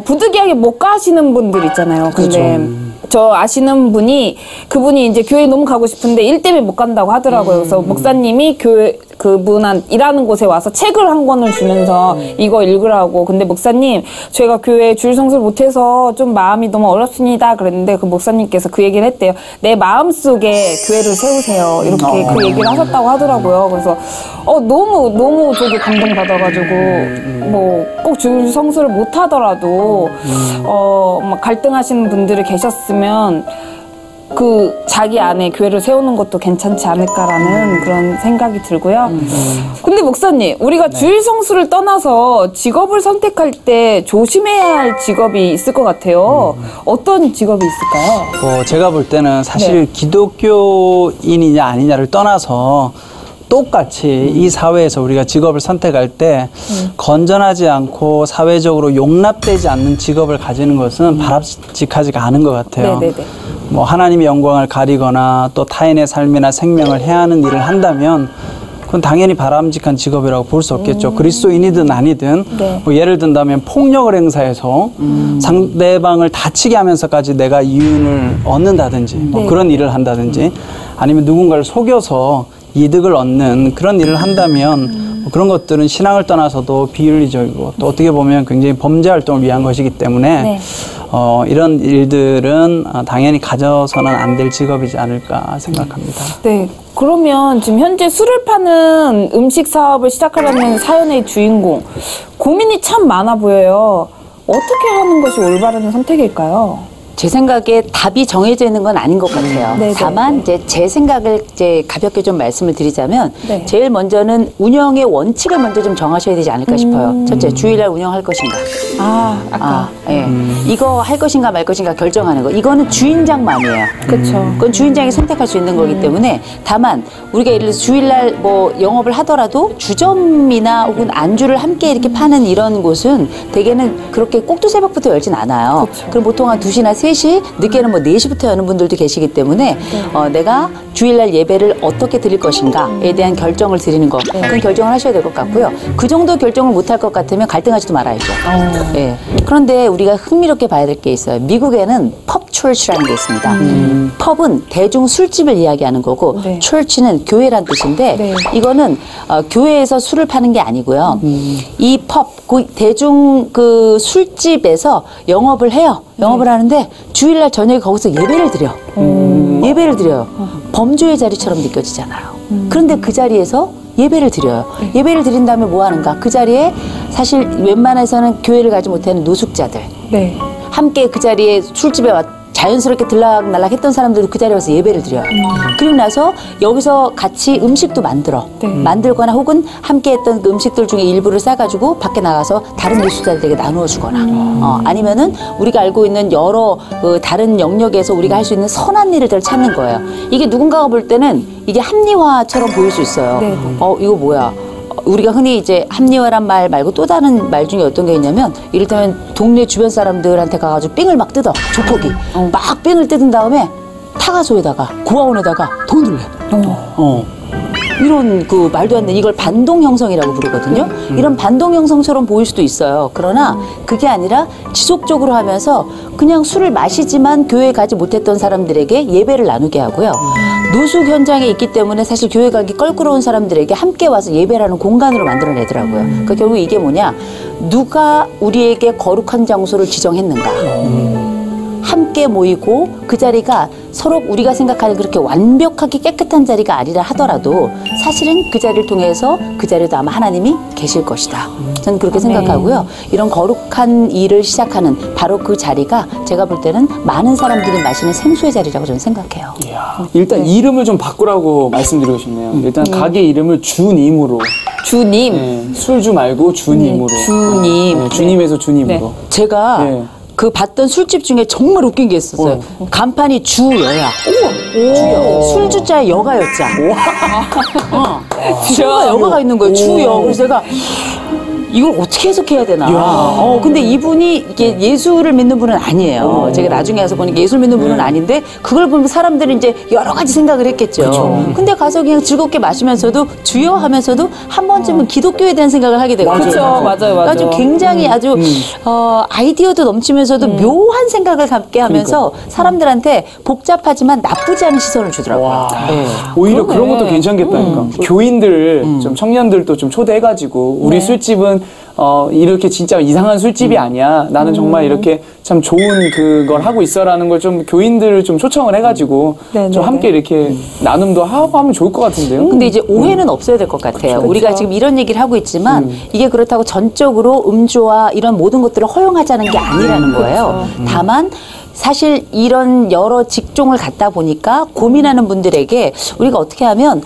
부득이하게 못 가시는 분들 있잖아요. 근데 저 아시는 분이 그분이 이제 교회 너무 가고 싶은데 일 때문에 못 간다고 하더라고요. 그래서 목사님이 교회 그분 일하는 곳에 와서 책을 한 권을 주면서 이거 읽으라고. 근데 목사님 저희가 교회 주일 성수를 못해서 좀 마음이 너무 어렵습니다. 그랬는데 그 목사님께서 그 얘기를 했대요. 내 마음속에 교회를 세우세요. 이렇게 그 얘기를 하셨다고 하더라고요. 그래서 너무 저도 감동받아가지고 뭐 꼭 주일 성수를 못하더라도 막 갈등하시는 분들이 계셨으면 그 자기 안에 교회를 세우는 것도 괜찮지 않을까라는 그런 생각이 들고요. 근데 목사님, 우리가 주일 성수를 떠나서 직업을 선택할 때 조심해야 할 직업이 있을 것 같아요. 어떤 직업이 있을까요?
제가 볼 때는 사실 기독교인이냐 아니냐를 떠나서 똑같이 이 사회에서 우리가 직업을 선택할 때 건전하지 않고 사회적으로 용납되지 않는 직업을 가지는 것은 바람직하지가 않은 것 같아요.
네네네.
뭐 하나님의 영광을 가리거나 또 타인의 삶이나 생명을 해하는 일을 한다면 그건 당연히 바람직한 직업이라고 볼 수 없겠죠. 그리스도인이든 아니든
네.
뭐 예를 든다면 폭력을 행사해서 상대방을 다치게 하면서까지 내가 이윤을 얻는다든지 뭐 그런 일을 한다든지 아니면 누군가를 속여서 이득을 얻는 그런 일을 한다면 뭐 그런 것들은 신앙을 떠나서도 비윤리적이고 또 어떻게 보면 굉장히 범죄 활동을 위한 것이기 때문에
네.
이런 일들은 당연히 가져서는 안 될 직업이지 않을까 생각합니다.
네. 그러면 지금 현재 술을 파는 음식 사업을 시작하려는 사연의 주인공, 고민이 참 많아 보여요. 어떻게 하는 것이 올바른 선택일까요?
제 생각에 답이 정해져 있는 건 아닌 것 같아요.
네,
다만 이제 제 생각을 이제 가볍게 좀 말씀을 드리자면
네.
제일 먼저는 운영의 원칙을 먼저 좀 정하셔야 되지 않을까 싶어요. 첫째, 주일날 운영할 것인가.
아까.
예. 이거 할 것인가 말 것인가 결정하는 거. 이거는 주인장만이에요.
그렇죠.
그건 주인장이 선택할 수 있는 거기 때문에 다만 우리가 예를 들어서 주일날 뭐 영업을 하더라도 주점이나 혹은 안주를 함께 이렇게 파는 이런 곳은 대개는 그렇게 꼭두새벽부터 열진 않아요. 그럼 보통 한 2시나 3시, 늦게는 뭐 4시부터 여는 분들도 계시기 때문에 내가 주일날 예배를 어떻게 드릴 것인가에 대한 결정을 드리는 거. 그건 결정을 하셔야 될 것 같고요. 그 정도 결정을 못 할 것 같으면 갈등하지도 말아야죠. 예. 그런데 우리가 흥미롭게 봐야 될 게 있어요. 미국에는 펍 철치라는 게 있습니다. 펍은 대중 술집을 이야기하는 거고
네.
철치는 교회란 뜻인데
네.
이거는 교회에서 술을 파는 게 아니고요. 이 펍, 그 대중 그 술집에서 영업을 해요. 영업을 하는데 주일날 저녁에 거기서 예배를 드려. 예배를 드려요. 범죄의 자리처럼 느껴지잖아요. 그런데 그 자리에서 예배를 드려요. 예배를 드린 다음에 뭐 하는가? 그 자리에 사실 웬만해서는 교회를 가지 못하는 노숙자들,
네.
함께 그 자리에 술집에 자연스럽게 들락날락 했던 사람들도 그 자리에 와서 예배를 드려요. 그리고 나서 여기서 같이 음식도 만들어.
네.
만들거나 혹은 함께 했던 그 음식들 중에 일부를 싸가지고 밖에 나가서 다른 노숙자들에게 나누어 주거나 아니면은 우리가 알고 있는 여러 다른 영역에서 우리가 할 수 있는 선한 일을 찾는 거예요. 이게 누군가가 볼 때는 이게 합리화처럼 보일 수 있어요.
네.
이거 뭐야? 우리가 흔히 이제 합리화란 말 말고 또 다른 말 중에 어떤 게 있냐면 이를테면 동네 주변 사람들한테 가가지고 삥을 막 뜯어 조폭이 막 삥을 뜯은 다음에 타가소에다가 고아원에다가 돈을 내. 이런 그 말도 안 되는 이걸 반동 형성이라고 부르거든요. 이런 반동 형성처럼 보일 수도 있어요. 그러나 그게 아니라 지속적으로 하면서 그냥 술을 마시지만 교회에 가지 못했던 사람들에게 예배를 나누게 하고요. 노숙 현장에 있기 때문에 사실 교회 가기 껄끄러운 사람들에게 함께 와서 예배라는 공간으로 만들어내더라고요. 그러니까 결국 이게 뭐냐? 누가 우리에게 거룩한 장소를 지정했는가? 함께 모이고 그 자리가 서로 우리가 생각하는 그렇게 완벽하게 깨끗한 자리가 아니라 하더라도 사실은 그 자리를 통해서 그 자리에도 아마 하나님이 계실 것이다. 저는 그렇게 생각하고요. 이런 거룩한 일을 시작하는 바로 그 자리가 제가 볼 때는 많은 사람들이 마시는 생수의 자리라고 저는 생각해요.
일단 이름을 좀 바꾸라고 말씀드리고 싶네요. 일단 가게 이름을 주님으로.
주님.
네, 술주 말고 주님으로.
주님.
네, 주님에서 주님으로.
제가
네.
그 봤던 술집 중에 정말 웃긴 게 있었어요. 간판이 주여야. 주여. 술주자에 여가 여자. 주가 여가가 있는 거예요. 주여. 그래서 제가 이걸 어떻게 해석해야 되나. 근데 이분이 이게 예수를 믿는 분은 아니에요. 제가 나중에 와서 보니까 예수를 믿는 분은 아닌데 그걸 보면 사람들은 이제 여러 가지 생각을 했겠죠. 근데 가서 그냥 즐겁게 마시면서도 주여 하면서도 한 번쯤은 기독교에 대한 생각을 하게 되거든요.
그렇죠. 맞아요.
아주 굉장히 아주 아이디어도 넘치면서도 묘한 생각을 갖게 하면서 사람들한테 복잡하지만 나쁘지 않은 시선을 주더라고요. 네.
오히려 그런 것도 괜찮겠다니까. 교인들, 좀 청년들도 좀 초대해가지고 우리 술집은 이렇게 진짜 이상한 술집이 아니야. 나는 정말 이렇게 참 좋은 그걸 하고 있어라는 걸 좀 교인들을 좀 초청을 해가지고 좀 함께 이렇게 나눔도 하고 하면 좋을 것 같은데요.
근데 이제 오해는 없어야 될 것 같아요. 우리가 지금 이런 얘기를 하고 있지만 이게 그렇다고 전적으로 음주와 이런 모든 것들을 허용하자는 게 아니라는 거예요. 다만 사실 이런 여러 직종을 갖다 보니까 고민하는 분들에게 우리가 어떻게 하면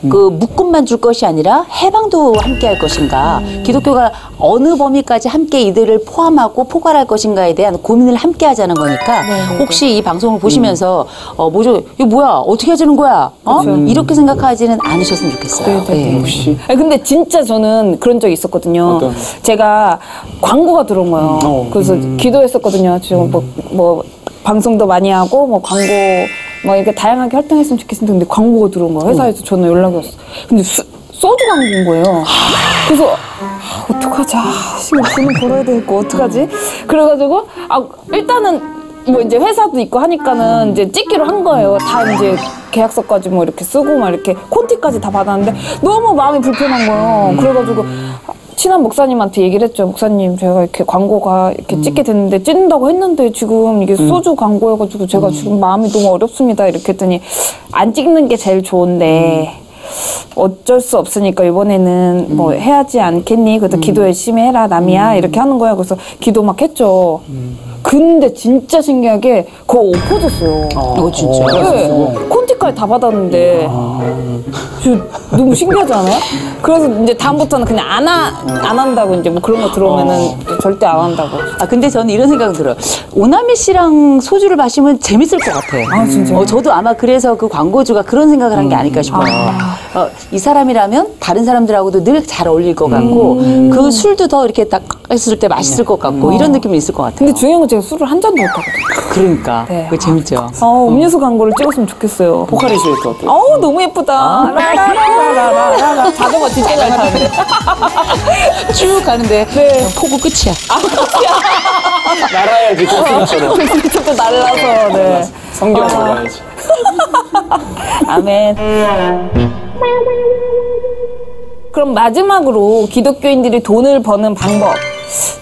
그 묶음만 줄 것이 아니라 해방도 함께 할 것인가, 기독교가 어느 범위까지 함께 이들을 포함하고 포괄할 것인가에 대한 고민을 함께 하자는 거니까 혹시 이 방송을 보시면서 뭐죠? 이거 뭐야? 어떻게 하자는 거야? 이렇게 생각하지는 않으셨으면 좋겠어요.
혹시
근데 진짜 저는 그런 적이 있었거든요.
어떤?
제가 광고가 들어온 거예요. 그래서 기도했었거든요. 지금 뭐 방송도 많이 하고 뭐 광고 뭐 이렇게 다양하게 활동했으면 좋겠는데 근데 광고가 들어온 거야. 회사에서 전화 연락이 왔어. 근데 소주 광고인 거예요. 그래서 어떡하지? 돈은 벌어야 되고 어떡하지? 그래가지고 일단은 뭐 이제 회사도 있고 하니까는 이제 찍기로 한 거예요. 다 이제 계약서까지 뭐 이렇게 쓰고 막 이렇게 콘티까지 다 받았는데 너무 마음이 불편한 거예요. 그래가지고 친한 목사님한테 얘기를 했죠. 목사님, 제가 이렇게 광고가 이렇게 찍게 됐는데 찍는다고 했는데 지금 이게 소주 광고여가지고 제가 지금 마음이 너무 어렵습니다. 이렇게 했더니 안 찍는 게 제일 좋은데 어쩔 수 없으니까 이번에는 뭐 해야지 않겠니? 그래서 기도 열심히 해라, 남이야. 이렇게 하는 거야. 그래서 기도 막 했죠. 근데 진짜 신기하게 그거 엎어졌어요.
진짜.
네. 콘티까지 다 받았는데 너무 신기하지 않아요? 그래서 이제 다음부터는 그냥 안 한다고 이제 뭐 그런 거 들어오면은 절대 안 한다고.
아 근데 저는 이런 생각이 들어요. 오나미 씨랑 소주를 마시면 재밌을 것 같아요.
아 진짜요?
저도 아마 그래서 그 광고주가 그런 생각을 한 게 아닐까 싶어요. 이 사람이라면 다른 사람들하고도 늘 잘 어울릴 것 같고 그 술도 더 이렇게 딱 했을 때 맛있을 것 같고 이런 느낌이 있을 것 같아요.
근데 중요한 건 제가 술을 한 잔도 못 하거든요.
그러니까
네.
그게 재밌죠.
음료수 광고를 찍었으면 좋겠어요.
포카리 스웨터 어때요?
어우 너무 예쁘다. 라라라라라라. 자전거 진짜 잘 타는데.
쭉 가는데
네.
포구 끝이야.
날아야지 고수처럼.
또 날라서. 네.
성경 먹어야지.
아멘. 그럼 마지막으로 기독교인들이 돈을 버는 방법.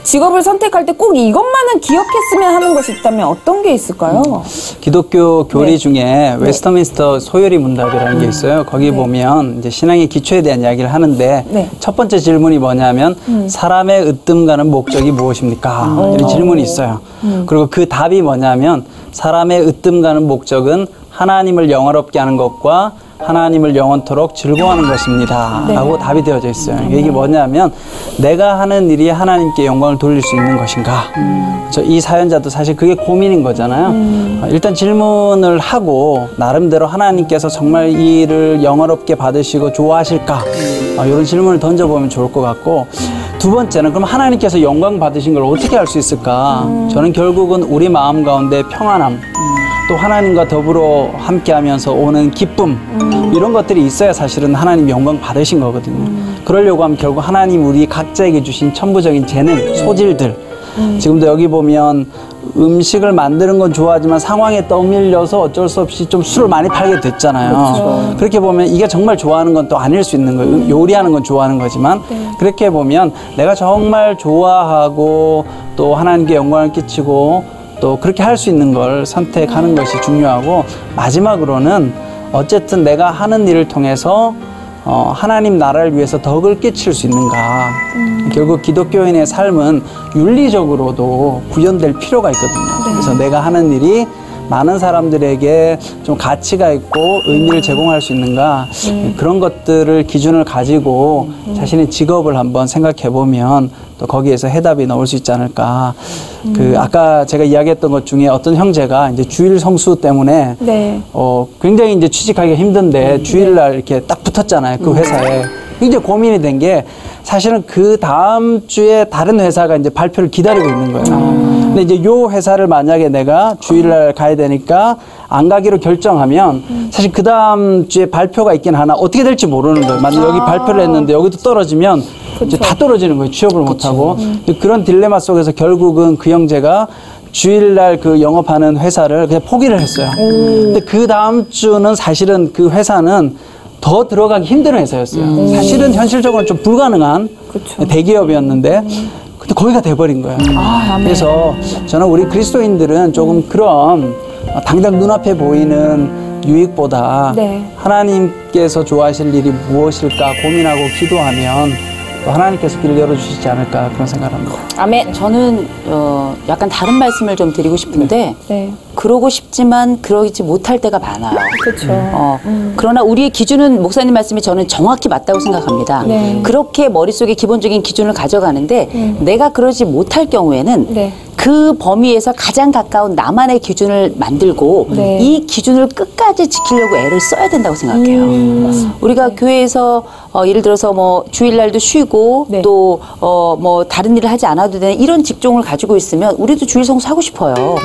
직업을 선택할 때 꼭 이것만은 기억했으면 하는 것이 있다면 어떤 게 있을까요?
기독교 교리
네.
중에 웨스터민스터 소요리 문답이라는 게 있어요. 거기 보면 이제 신앙의 기초에 대한 이야기를 하는데
네.
첫 번째 질문이 뭐냐면 사람의 으뜸가는 목적이 무엇입니까? 이런 질문이 있어요. 그리고 그 답이 뭐냐면 사람의 으뜸가는 목적은 하나님을 영화롭게 하는 것과 하나님을 영원토록 즐거워하는 것입니다. 라고 답이 되어져 있어요. 이게 뭐냐면 내가 하는 일이 하나님께 영광을 돌릴 수 있는 것인가. 이 사연자도 사실 그게 고민인 거잖아요. 일단 질문을 하고 나름대로 하나님께서 정말 이 일을 영화롭게 받으시고 좋아하실까. 이런 질문을 던져보면 좋을 것 같고 두 번째는 그럼 하나님께서 영광 받으신 걸 어떻게 할 수 있을까. 저는 결국은 우리 마음 가운데 평안함 또 하나님과 더불어 함께하면서 오는 기쁨 이런 것들이 있어야 사실은 하나님 영광 받으신 거거든요. 그러려고 하면 결국 하나님 우리 각자에게 주신 천부적인 재능, 소질들 지금도 여기 보면 음식을 만드는 건 좋아하지만 상황에 떠밀려서 어쩔 수 없이 좀 술을 많이 팔게 됐잖아요.
그렇죠.
그렇게 보면 이게 정말 좋아하는 건 또 아닐 수 있는 거예요. 요리하는 건 좋아하는 거지만 그렇게 보면 내가 정말 좋아하고 또 하나님께 영광을 끼치고 또 그렇게 할 수 있는 걸 선택하는 것이 중요하고 마지막으로는 어쨌든 내가 하는 일을 통해서 하나님 나라를 위해서 덕을 끼칠 수 있는가. 결국 기독교인의 삶은 윤리적으로도 구현될 필요가 있거든요. 그래서 내가 하는 일이 많은 사람들에게 좀 가치가 있고 의미를 제공할 수 있는가. 그런 것들을 기준을 가지고 자신의 직업을 한번 생각해 보면 또 거기에서 해답이 나올 수 있지 않을까. 아까 제가 이야기했던 것 중에 어떤 형제가 이제 주일 성수 때문에
네.
굉장히 이제 취직하기가 힘든데 주일날 이렇게 딱 붙었잖아요. 그 회사에. 굉장히 고민이 된 게 사실은 그 다음 주에 다른 회사가 이제 발표를 기다리고 있는 거예요. 근데 이제 요 회사를 만약에 내가 주일날 가야 되니까 안 가기로 결정하면 사실 그 다음 주에 발표가 있긴 하나 어떻게 될지 모르는 거예요. 만약 여기 발표를 했는데 여기도 떨어지면 이제 다 떨어지는 거예요. 취업을 못하고. 그런 딜레마 속에서 결국은 그 형제가 주일날 그 영업하는 회사를 그냥 포기를 했어요. 근데 그 다음 주는 사실은 그 회사는 더 들어가기 힘든 회사였어요. 사실은 현실적으로는 좀 불가능한 대기업이었는데 근데 거기가 돼버린 거예요. 그래서 저는 우리 그리스도인들은 조금 그런 당장 눈앞에 보이는 유익보다 하나님께서 좋아하실 일이 무엇일까 고민하고 기도하면 또 하나님께서 길을 열어주시지 않을까 그런 생각을 합니다.
아멘.
저는 약간 다른 말씀을 좀 드리고 싶은데 그러고 싶지만 그러지 못할 때가 많아요.
그렇죠.
그러나 우리의 기준은 목사님 말씀이 저는 정확히 맞다고 생각합니다. 그렇게 머릿속에 기본적인 기준을 가져가는데 내가 그러지 못할 경우에는 그 범위에서 가장 가까운 나만의 기준을 만들고 이 기준을 끝까지 지키려고 애를 써야 된다고 생각해요. 우리가 교회에서 예를 들어서 뭐 주일날도 쉬고 또 뭐 다른 일을 하지 않아도 되는 이런 직종을 가지고 있으면 우리도 주일 성수 하고 싶어요.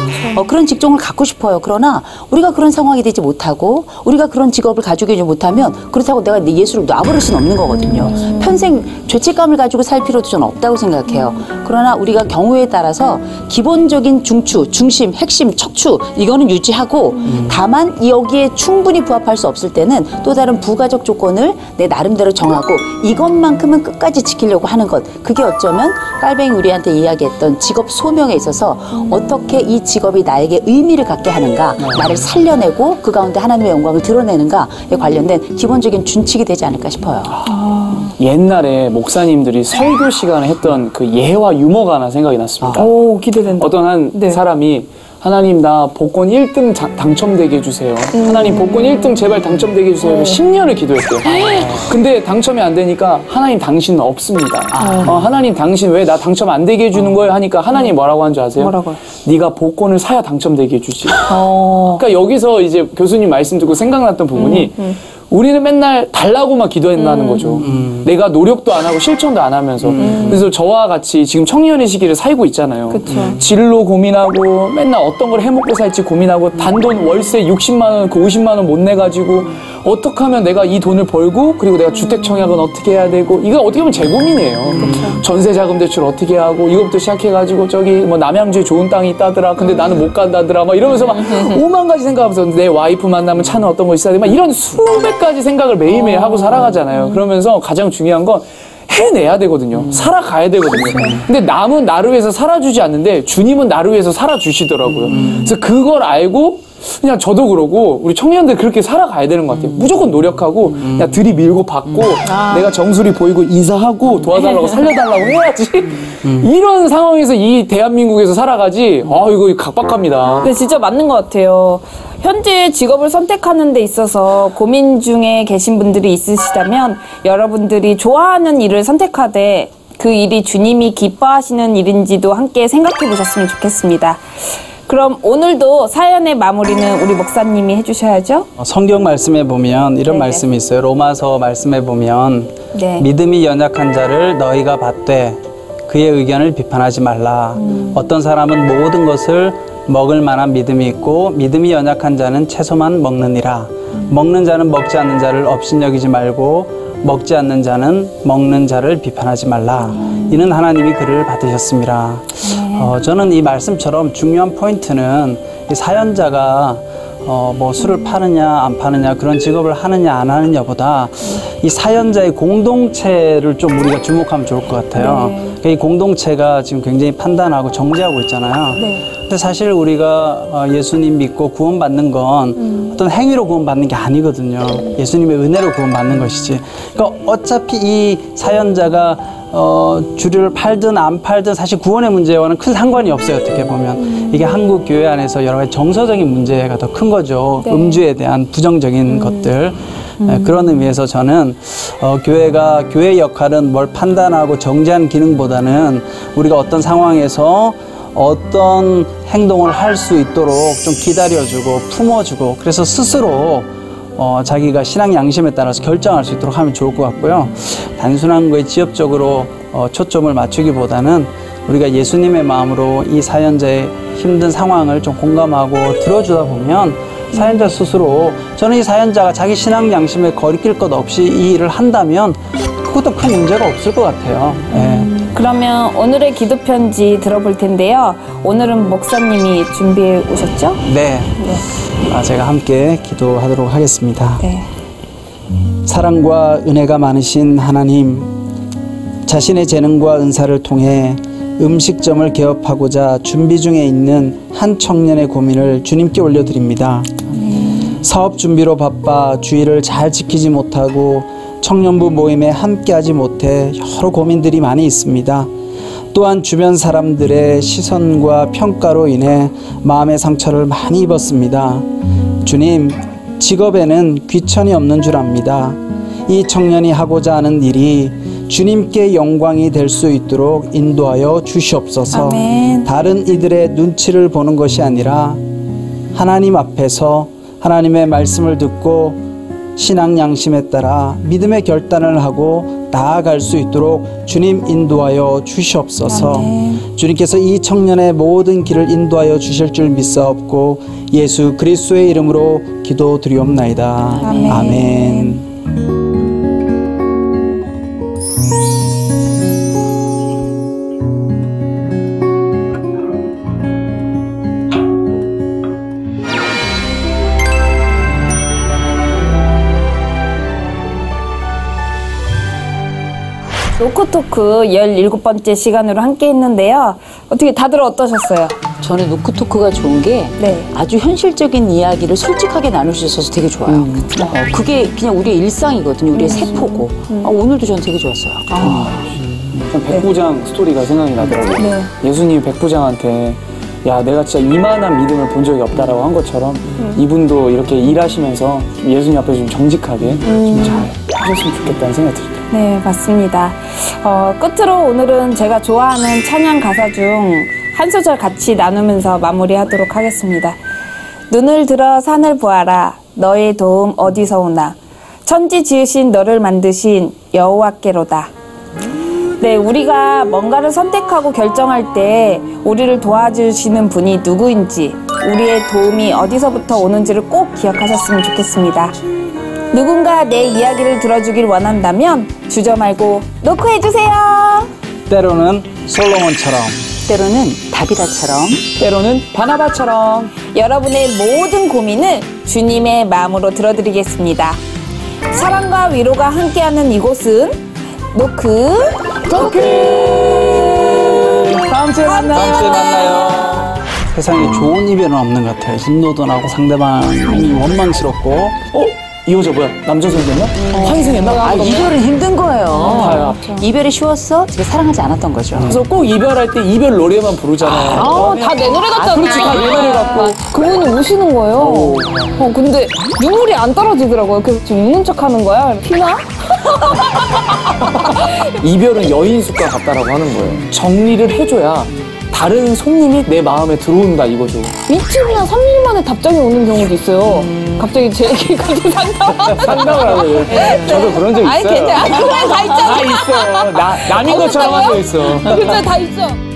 그런 직종을 갖고 싶어요. 그러나 우리가 그런 상황이 되지 못하고 우리가 그런 직업을 가지고 있지 못하면 그렇다고 내가 예수를 놔버릴 수는 없는 거거든요. 평생 죄책감을 가지고 살 필요도 저는 없다고 생각해요. 그러나 우리가 경우에 따라서 기본적인 중추, 중심, 핵심, 척추 이거는 유지하고 다만 여기에 충분히 부합할 수 없을 때는 또 다른 부가적 조건을 내 나름대로 정하고 이것만큼은 끝까지 지키려고 하는 것. 그게 어쩌면 깔뱅이 우리한테 이야기했던 직업 소명에 있어서 어떻게 이 직업이 나에게 의미를 갖게 하는가, 나를 살려내고 그 가운데 하나님의 영광을 드러내는가에 관련된 기본적인 준칙이 되지 않을까 싶어요.
옛날에 목사님들이 설교 시간에 했던 그 예와 유머가 하나 생각이 났습니다.
오, 기대된다.
어떤 한 사람이 하나님 나 복권 1등 당첨되게 해주세요. 하나님 복권 1등 제발 당첨되게 해주세요. 10년을 기도했대요. 근데 당첨이 안 되니까 하나님 당신은 없습니다. 하나님 당신 왜 나 당첨 안 되게 해주는 거예요? 하니까 하나님 뭐라고 한 줄 아세요?
뭐라고요?
네가 복권을 사야 당첨되게 해주지. 그러니까 여기서 이제 교수님 말씀 듣고 생각났던 부분이 우리는 맨날 달라고만 기도한다는 거죠. 내가 노력도 안 하고 실천도 안 하면서. 그래서 저와 같이 지금 청년의 시기를 살고 있잖아요.
그쵸.
진로 고민하고 맨날 어떤 걸 해먹고 살지 고민하고 단돈 월세 60만 원, 그 50만 원 못 내가지고 어떻게 하면 내가 이 돈을 벌고 그리고 내가 주택 청약은 어떻게 해야 되고 이거 어떻게 보면 제 고민이에요. 전세 자금 대출 어떻게 하고 이것부터 시작해가지고 저기 뭐 남양주에 좋은 땅이 있다더라. 근데 나는 못 간다더라. 막 이러면서 막 5만 가지 생각하면서 내 와이프 만나면 차는 어떤 거 있어야 돼. 막 이런 수백 가지 생각을 매일매일 하고 살아가잖아요. 그러면서 가장 중요한 건 해내야 되거든요. 살아가야 되거든요. 근데 남은 나를 위해서 살아주지 않는데 주님은 나를 위해서 살아주시더라고요. 그래서 그걸 알고 그냥 저도 그러고 우리 청년들 그렇게 살아가야 되는 것 같아요. 무조건 노력하고 그냥 들이밀고 받고 내가 정수리 보이고 인사하고 도와달라고 살려달라고 해야지. 이런 상황에서 이 대한민국에서 살아가지. 아 이거 각박합니다.
근데 진짜 맞는 것 같아요. 현재 직업을 선택하는 데 있어서 고민 중에 계신 분들이 있으시다면 여러분들이 좋아하는 일을 선택하되 그 일이 주님이 기뻐하시는 일인지도 함께 생각해 보셨으면 좋겠습니다. 그럼 오늘도 사연의 마무리는 우리 목사님이 해주셔야죠.
성경 말씀에 보면 이런
네네.
말씀이 있어요. 로마서 말씀에 보면
네.
믿음이 연약한 자를 너희가 받되 그의 의견을 비판하지 말라. 어떤 사람은 모든 것을 먹을 만한 믿음이 있고 믿음이 연약한 자는 채소만 먹느니라. 먹는 자는 먹지 않는 자를 업신여기지 말고 먹지 않는 자는 먹는 자를 비판하지 말라. 이는 하나님이 그를 받으셨습니다. 저는 이 말씀처럼 중요한 포인트는 이 사연자가 뭐 술을 파느냐 안 파느냐 그런 직업을 하느냐 안 하느냐보다 이 사연자의 공동체를 좀 우리가 주목하면 좋을 것 같아요. 이 공동체가 지금 굉장히 판단하고 정죄하고 있잖아요. 근데 사실 우리가 예수님 믿고 구원받는 건 어떤 행위로 구원받는 게 아니거든요. 예수님의 은혜로 구원받는 것이지. 그러니까 어차피 이 사연자가 주류를 팔든 안 팔든 사실 구원의 문제와는 큰 상관이 없어요. 어떻게 보면 이게 한국 교회 안에서 여러 가지 정서적인 문제가 더 큰 거죠. 음주에 대한 부정적인 것들. 그런 의미에서 저는 교회가 교회의 역할은 뭘 판단하고 정죄하는 기능보다는 우리가 어떤 상황에서 어떤 행동을 할 수 있도록 좀 기다려주고 품어주고 그래서 스스로 자기가 신앙 양심에 따라서 결정할 수 있도록 하면 좋을 것 같고요. 단순한 거에 지엽적으로 초점을 맞추기보다는 우리가 예수님의 마음으로 이 사연자의 힘든 상황을 좀 공감하고 들어주다 보면 사연자 스스로 저는 이 사연자가 자기 신앙 양심에 거리낄 것 없이 이 일을 한다면 그것도 큰 문제가 없을 것 같아요. 네.
그러면 오늘의 기도 편지 들어볼 텐데요. 오늘은 목사님이 준비해 오셨죠?
네. 제가 함께 기도하도록 하겠습니다.
네.
사랑과 은혜가 많으신 하나님, 자신의 재능과 은사를 통해 음식점을 개업하고자 준비 중에 있는 한 청년의 고민을 주님께 올려드립니다. 사업 준비로 바빠 주의를 잘 지키지 못하고 청년부 모임에 함께하지 못해 여러 고민들이 많이 있습니다. 또한 주변 사람들의 시선과 평가로 인해 마음의 상처를 많이 입었습니다. 주님, 직업에는 귀천이 없는 줄 압니다. 이 청년이 하고자 하는 일이 주님께 영광이 될 수 있도록 인도하여 주시옵소서.
아멘.
다른 이들의 눈치를 보는 것이 아니라 하나님 앞에서 하나님의 말씀을 듣고 신앙 양심에 따라 믿음의 결단을 하고 나아갈 수 있도록 주님 인도하여 주시옵소서. 주님께서 이 청년의 모든 길을 인도하여 주실 줄 믿사옵고 예수 그리스도의 이름으로 기도드리옵나이다. 아멘.
노크토크 17번째 시간으로 함께 했는데요. 어떻게 다들 어떠셨어요?
저는 노크토크가 좋은 게
네.
아주 현실적인 이야기를 솔직하게 나눌 수 있어서 되게 좋아요. 그게 그냥 우리의 일상이거든요. 우리의 세포고. 오늘도 저는 되게 좋았어요.
전 백부장 스토리가 생각이 나더라고요.
네.
예수님이 백부장한테 야 내가 진짜 이만한 믿음을 본 적이 없다라고 한 것처럼 이분도 이렇게 일하시면서 예수님 앞에 좀 정직하게 좀 잘 하셨으면 좋겠다는 생각이 들어요.
네, 맞습니다. 끝으로 오늘은 제가 좋아하는 찬양 가사 중 한 소절 같이 나누면서 마무리하도록 하겠습니다. 눈을 들어 산을 보아라. 너의 도움 어디서 오나. 천지 지으신 너를 만드신 여호와께로다. 네, 우리가 뭔가를 선택하고 결정할 때 우리를 도와주시는 분이 누구인지, 우리의 도움이 어디서부터 오는지를 꼭 기억하셨으면 좋겠습니다. 누군가 내 이야기를 들어주길 원한다면 주저 말고 노크해주세요.
때로는 솔로몬처럼,
때로는 다비다처럼,
때로는 바나바처럼
여러분의 모든 고민을 주님의 마음으로 들어드리겠습니다. 사랑과 위로가 함께하는 이곳은 노크 토크.
다음 주에 만나요.
다음 주에 만나요. 세상에 좋은 이별은 없는 것 같아요. 분노도 나고 상대방이 원망스럽고.
이 여자 뭐야? 남자 생겼나? 화이생했나?
이별은 힘든 거예요.
아파요.
이별이 쉬웠어? 제가 사랑하지 않았던 거죠.
그래서 꼭 이별할 때 이별 노래만 부르잖아요.
다 내 노래 같잖아.
그렇지, 다 내 노래 같고.
그분이 우시는 거예요. 근데 눈물이 안 떨어지더라고요. 그래서 지금 웃는 척 하는 거야. 피나?
이별은 여인숙과 같다라고 하는 거예요. 정리를 해줘야 다른 손님이 내 마음에 들어온다 이거죠.
이틀이나 3일 만에 답장이 오는 경우도 있어요. 갑자기 제 얘기까지
상담을 하고 해요. 저도 그런 적 있어요.
아니, 괜찮아. 그래, 다 있잖아.
다 있어요. 남인 것처럼 한 적 있어.
그래, 다 있어.